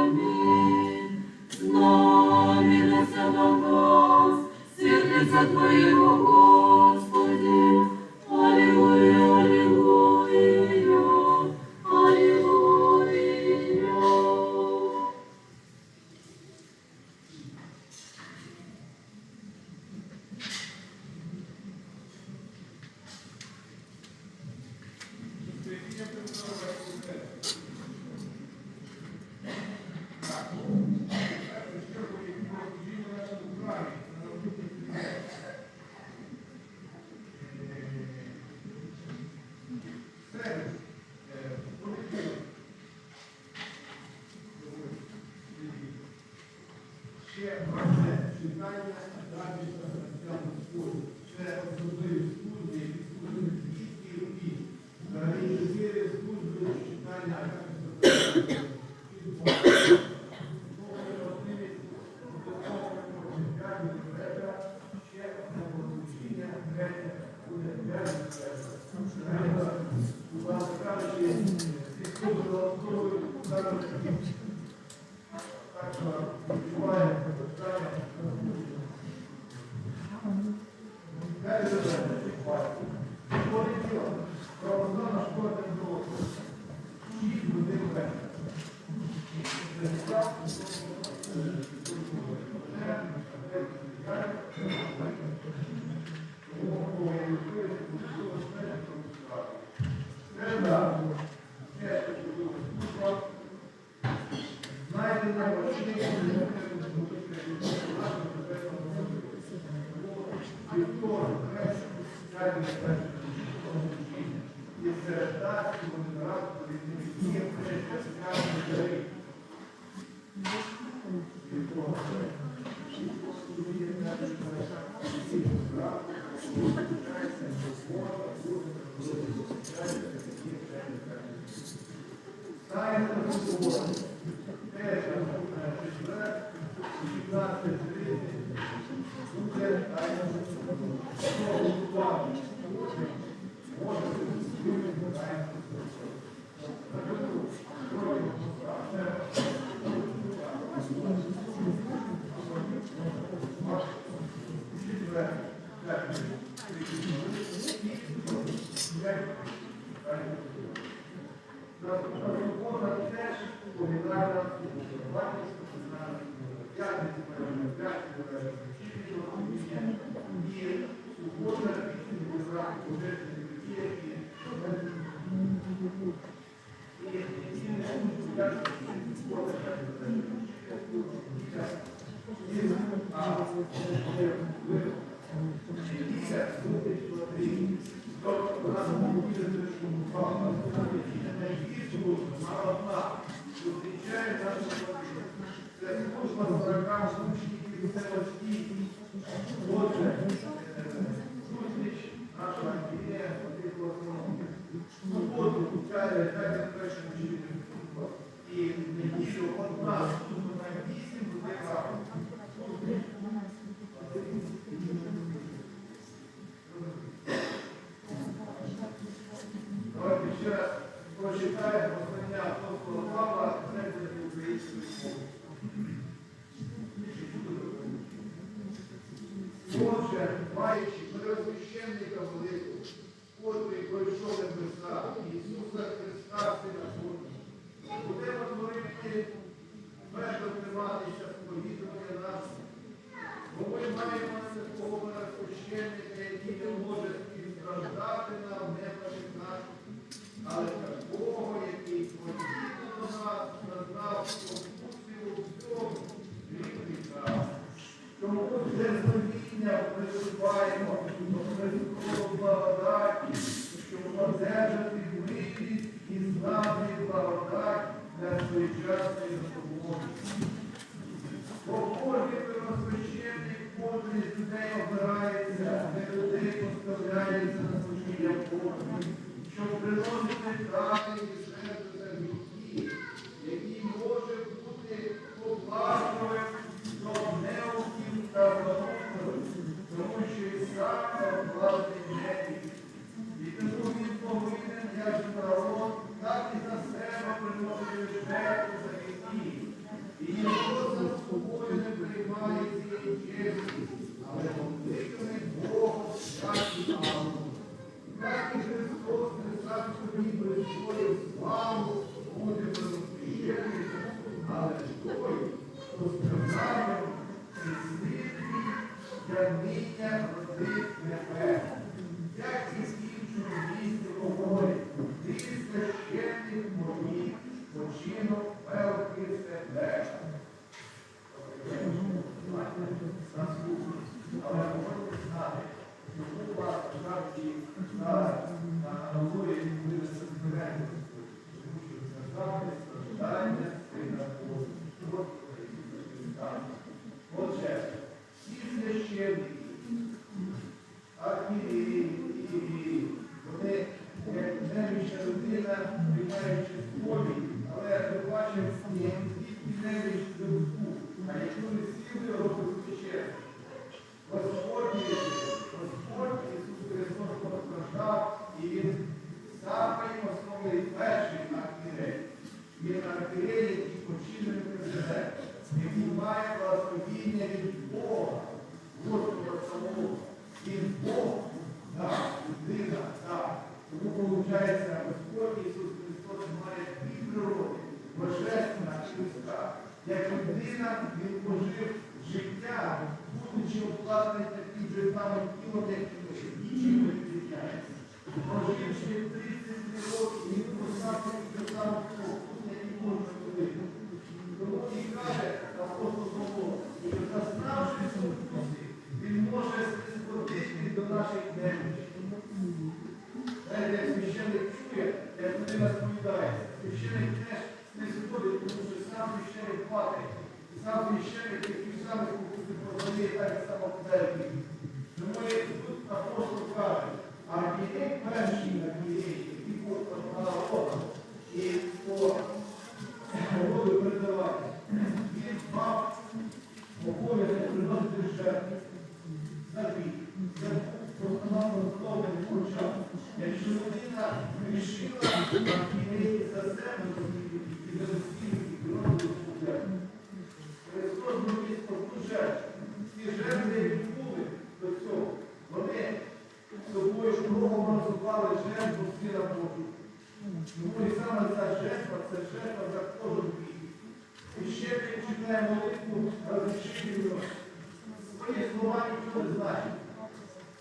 Аминь. Знаменица на нас, світлиця Твоєго, Господи. Аллилуйя, аллилуйя, аллилуйя. таким же самим тілом, як і ми, нічим не відрізняється. Проживши 33 роки, він поставив до самого вкусу, який можна робити. Тому і каже апостол Павло, що зазнавши вкуси, він може сходити до наших немочей. Знаєте, як священник чує, як людина сповідає, священник теж не сходить, тому що сам священник платить. І сам священник, який сам спокуси продає, так само в церкві. Тому як тут апостол каже, архієрей перший архієрей, який був народом і по роду передавати, він мав обов'язок приносити жертву за гріх. Це був постановлений почав. Якщо людина грішила, архієрей за себе і за всіх приносили цю жертву. Христос зробив таку жертву. Ці жертви, які були до цього, вони собою кругом розвивали жертву Сина Божого. Тому і саме ця жертва, це жертва за кожен гріх. І ще ми читаємо молитву розрішення. Свої слова нічого не значить.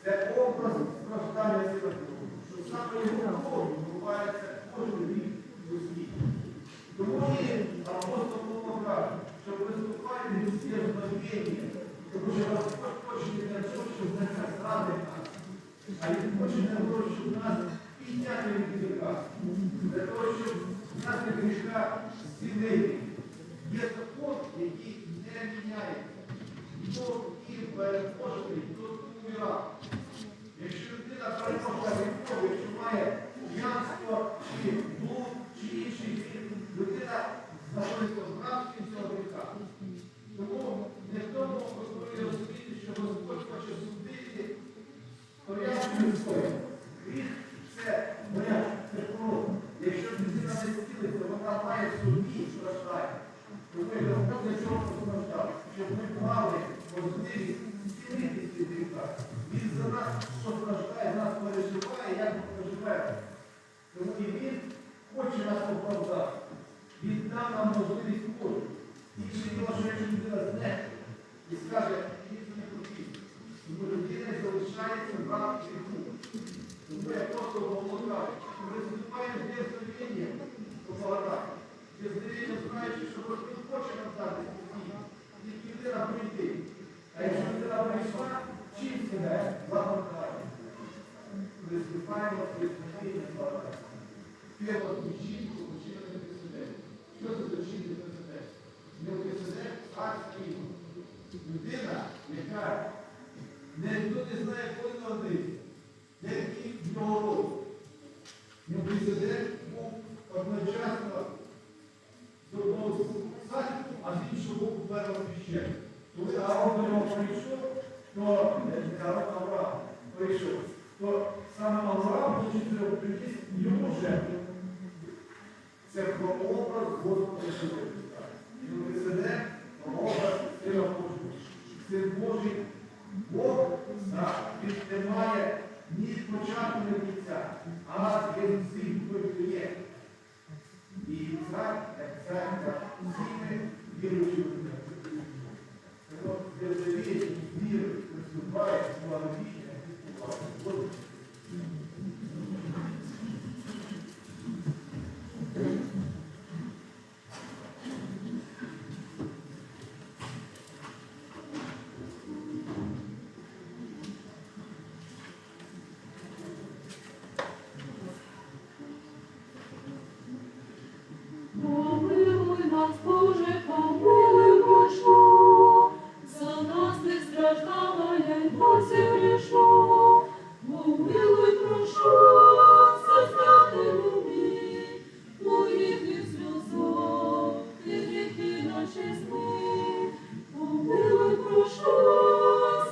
Це образ страждання Сина Божого, що саме його кров'ю відбувається кожен гріх у світі. Тому і апостол Павло каже, що приступайте до всіх знамення, тому що Господь хоче не для того, щоб не зрадити нас, а Він хоче для того, щоб нас підняти від гріха, для того, щоб нас від гріха зцілити. Є закон, який не міняється. Хто і переможний, хто умирав. Якщо людина перемогла гріхом, якщо має п'янство, чи блуд, чи інший гріх, людина знаходиться в рабстві цього гріха. Тому не в тому Господь розуміти, що Господь хоче судити порядку історії. Гріх – це порядок, це кров. Якщо людина не зцілиться, вона має собі страждання. Тому і Господь для чого постраждав? Щоб ми мали можливість зцілитися від гріха. Він за нас постраждає, нас переживає, як ми проживаємо. Тому і Він хоче нас оправдати. Він дав нам можливість Божу. Інше діло, що якщо людина знехне і скаже, мені це не потрібно. Тому людина залишається в раб гріху. Тому я просто говорю, ми виступаємо з дерзновенням по палатах. Дерзновенням знаючи, що Господь хоче нам дати спокійно. Тільки людина прийти. А якщо людина прийшла, чим себе замотає? Виступаємо з дерзновенням палатах. П'ємо жінку, мужчина не присидить. Що це за жінка не присидить? Не присидить, а скільки. Людина, яка ніхто не знає, коли народився, який в нього род. Мелхиседек був одночасно з одного боку цар, а з іншого боку первосвященник. Коли Аарон до нього прийшов, то Авраам прийшов, то саме Авраам приніс йому жертву. Це прообраз Господа Ісуса Христа. Мелхиседек – прообраз Сина Божого. Син Божий Бог, він не має ні початку, ні кінця, а він всіх виб'є. І цар, як цар, всіми віруючими людьми. Тому дерзовіє, віри, приступає, благовіння, приступає. Помилуй нас, Боже, помилуй прошу, за нас ти страждала, я й досі грішу. Помилуй прошу, Создателю мій, моїх і сльозок, ти гріхи наші змий. Помилуй прошу,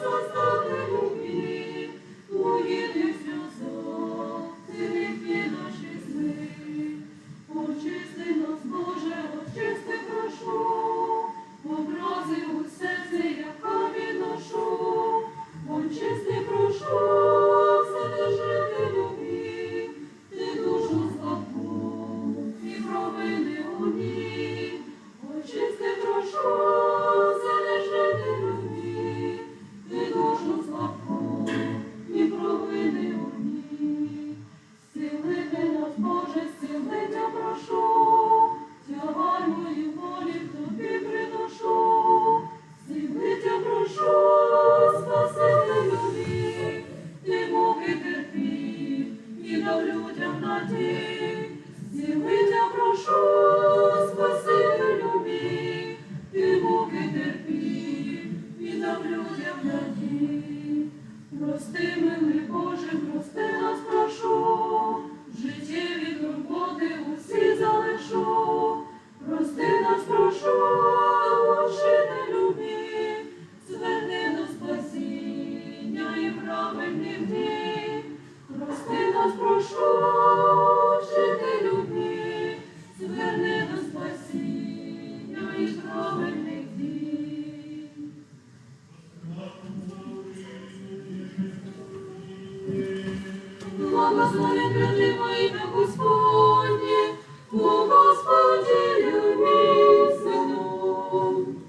Создателю мій, моїх і сльозок, ти гріхи наші змий. Очисти нас, Боже, очисти, прошу, образи у серці, я камінь ношу. Очисти Прости, милий Боже, прости нас, прошу, життєві турботи усі залишу. Прости нас, прошу, Учителю мій, зверни до спасіння і праведних дій. Прости нас, прошу, Учителю мій, зверни до спасіння і праведних дій. Благословен люди во ім'я Господнє, у Господі любі сину.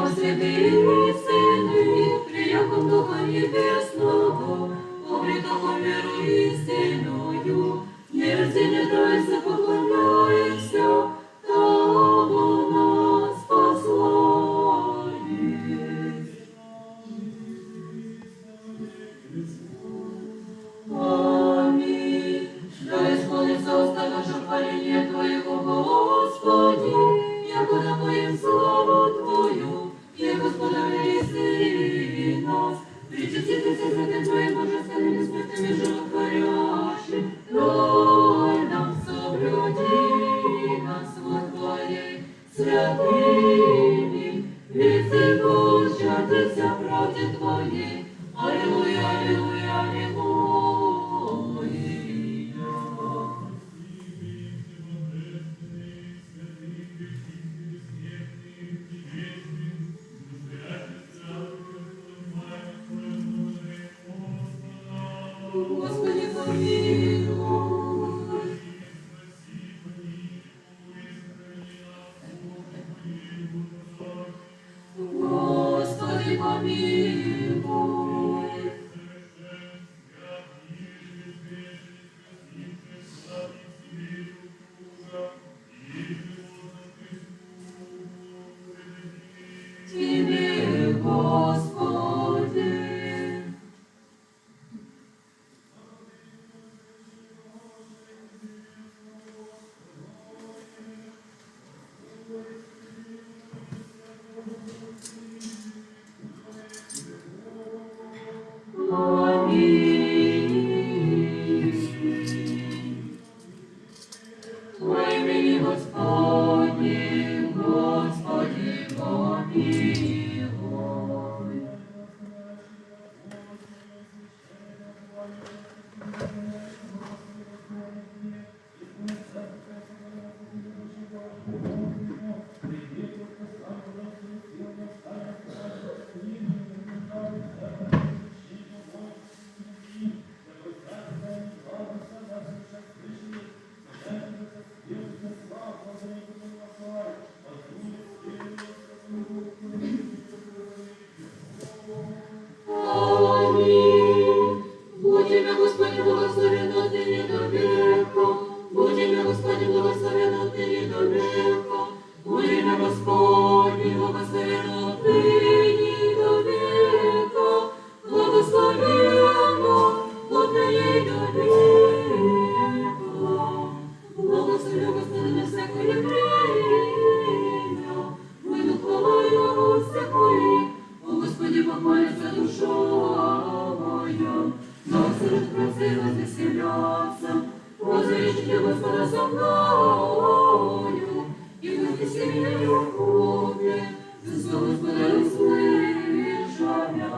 Духом Святым, Сыны, приехал Духом Небесного, обретахом веру истинную, нераздельно Троице поклоняемся, того нас послает. Аминь. Да исполнится уста наше хваление Твоего, Господи, яко напоим славу Твою, и Господа вели нас, причаститесь святым Твоим божественными смертными животворящим, дай нам соблюди нас вот Твоей святыми, ведь Ты получатися правде Твоей. Аллилуйя, аллилуйя, аллилуйя. Господи, помилуй. Господи, помилуй. Тебе, Господи. Аминь. Во имени Господне, Господи, помилуй. Аминь. Будь имя Господне благословенно отныне до века. Будь имя Господне благословенно отныне до века. Будь имя Господне благословенно отныне до века. Благословенно отныне до века. Благослови Господа на всякое время. Выйду хвала Его всякой. О Господи, похвалится душа моя. Но сырых працы возвеселятся. Возвеличите Господа со мною. И вознеси меня в любви. За Господа услыша я.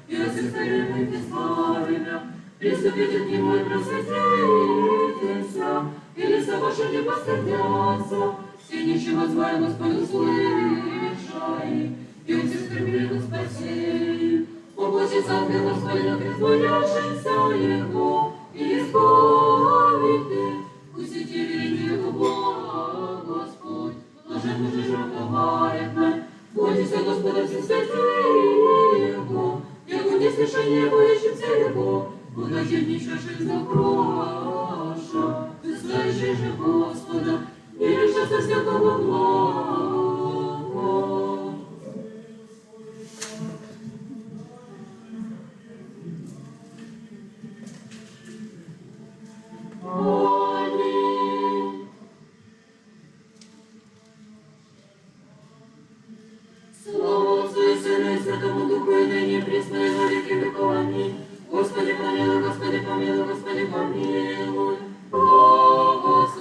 И от всех старинных избави меня. Приступите к Нему и просветитесь. И лица ваши не постыдятся. Все ничего звали Господь услышай. И от всех скорбных спаси. Облачится ангел Господня, призбоявшийся Его. И избавите. Усети великий Его Бог Господь. Блажен муж жертвовает нам. Бойтесь Господа все святые Его. Яко не слышание боящимся Его. Благодетельнейший закроша. Ты слышишь же Господа. Не решаться всякого блага. Аминь. Слава Отцу и Сыну и Святому Духу, и ныне пресно и во веки веков. Аминь. Господи, помилуй, Господи, помилуй, Господи, помилуй. Благослови.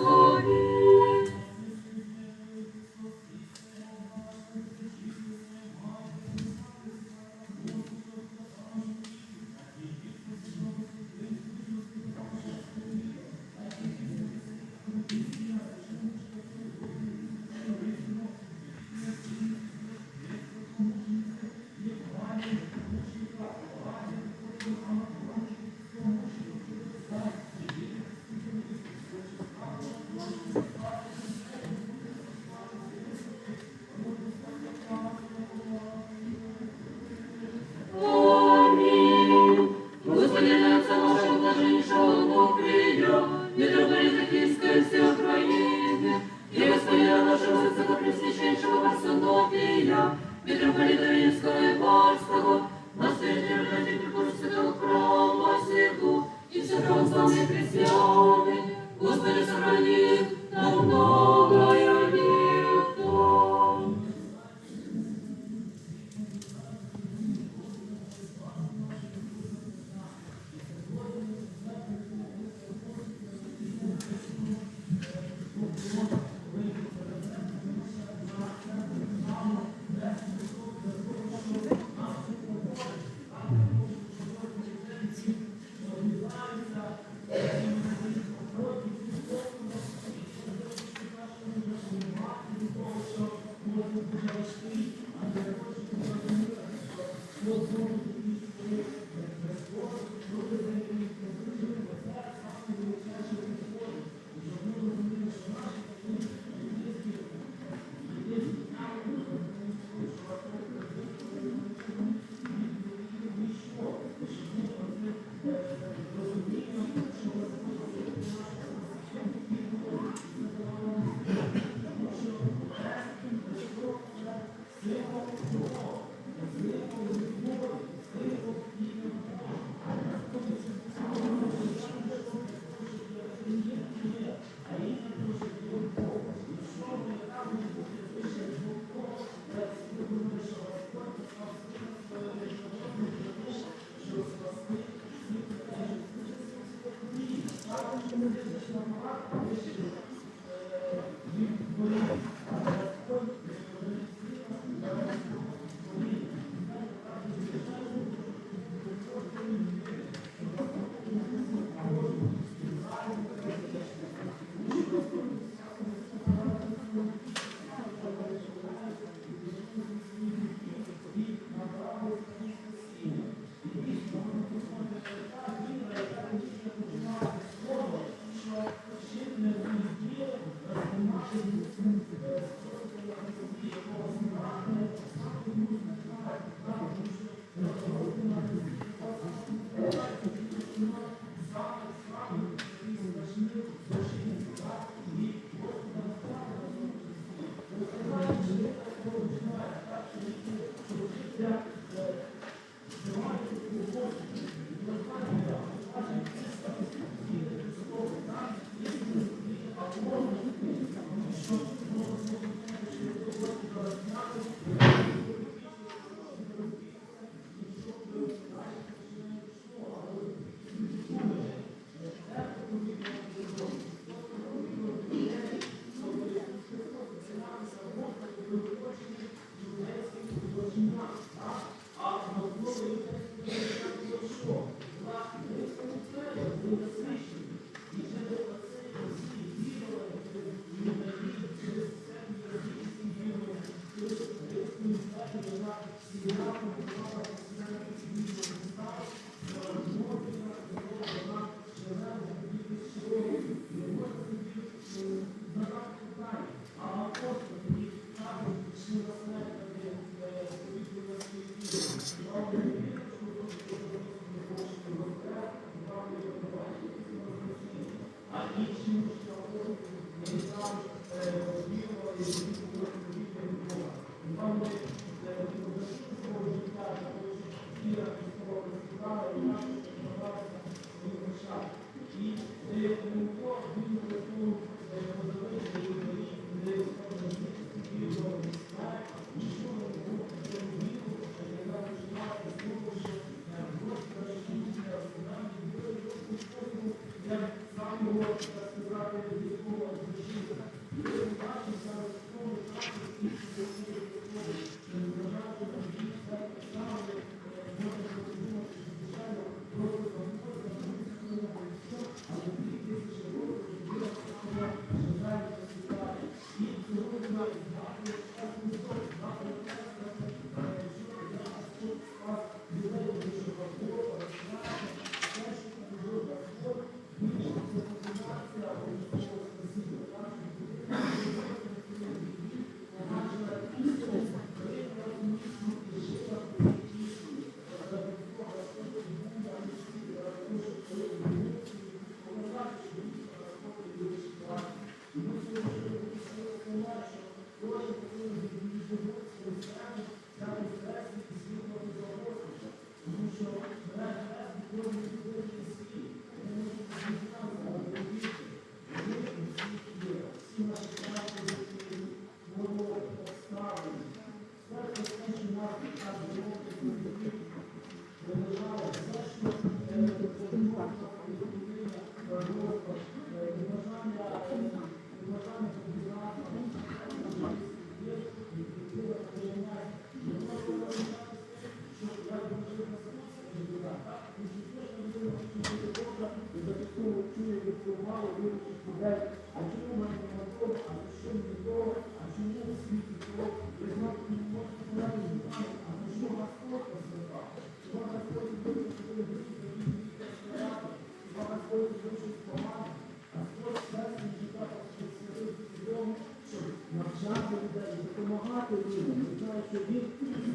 навчати людей, допомагати людям. Я знаю, що він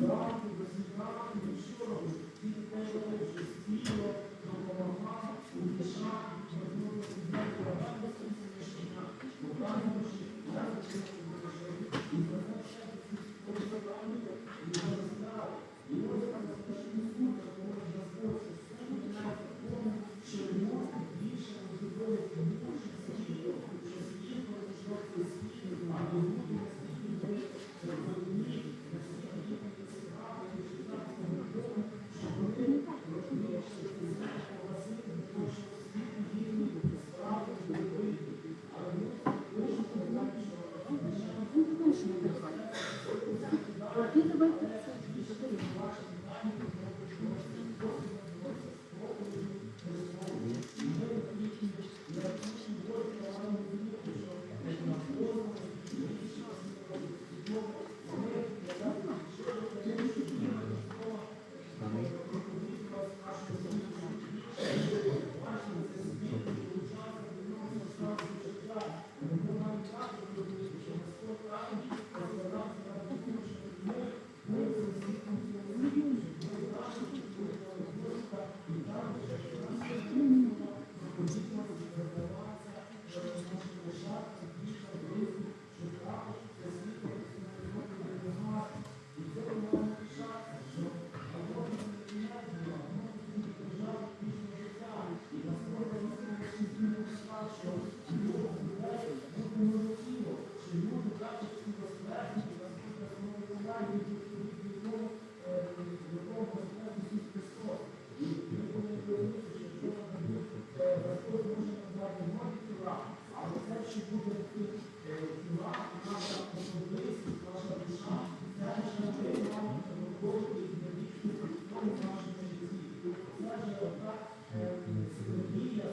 зранку, до світанку, від що робить, він теж вже спільно допомагав, утішав, розмовляв з ними, багато рішення, показуючи, як це робити, і призначати обставини, і розправи. І ось там запишені суди, коли можна спосіб суду, навіть в тому, що відносно більше можливої душі, що світ пройшло цей світ, а не буде настільки розумні, настільки цікаві, і читати тому, що вони розуміють, що це знаєш, погасити, тому що світ гірний, справді, добрий. Але ми точно знаємо, що буде тіла, наша особистість, наша душа, це лише приймає роботу і динамічну в тому нашому житті. Це ж отак Сергія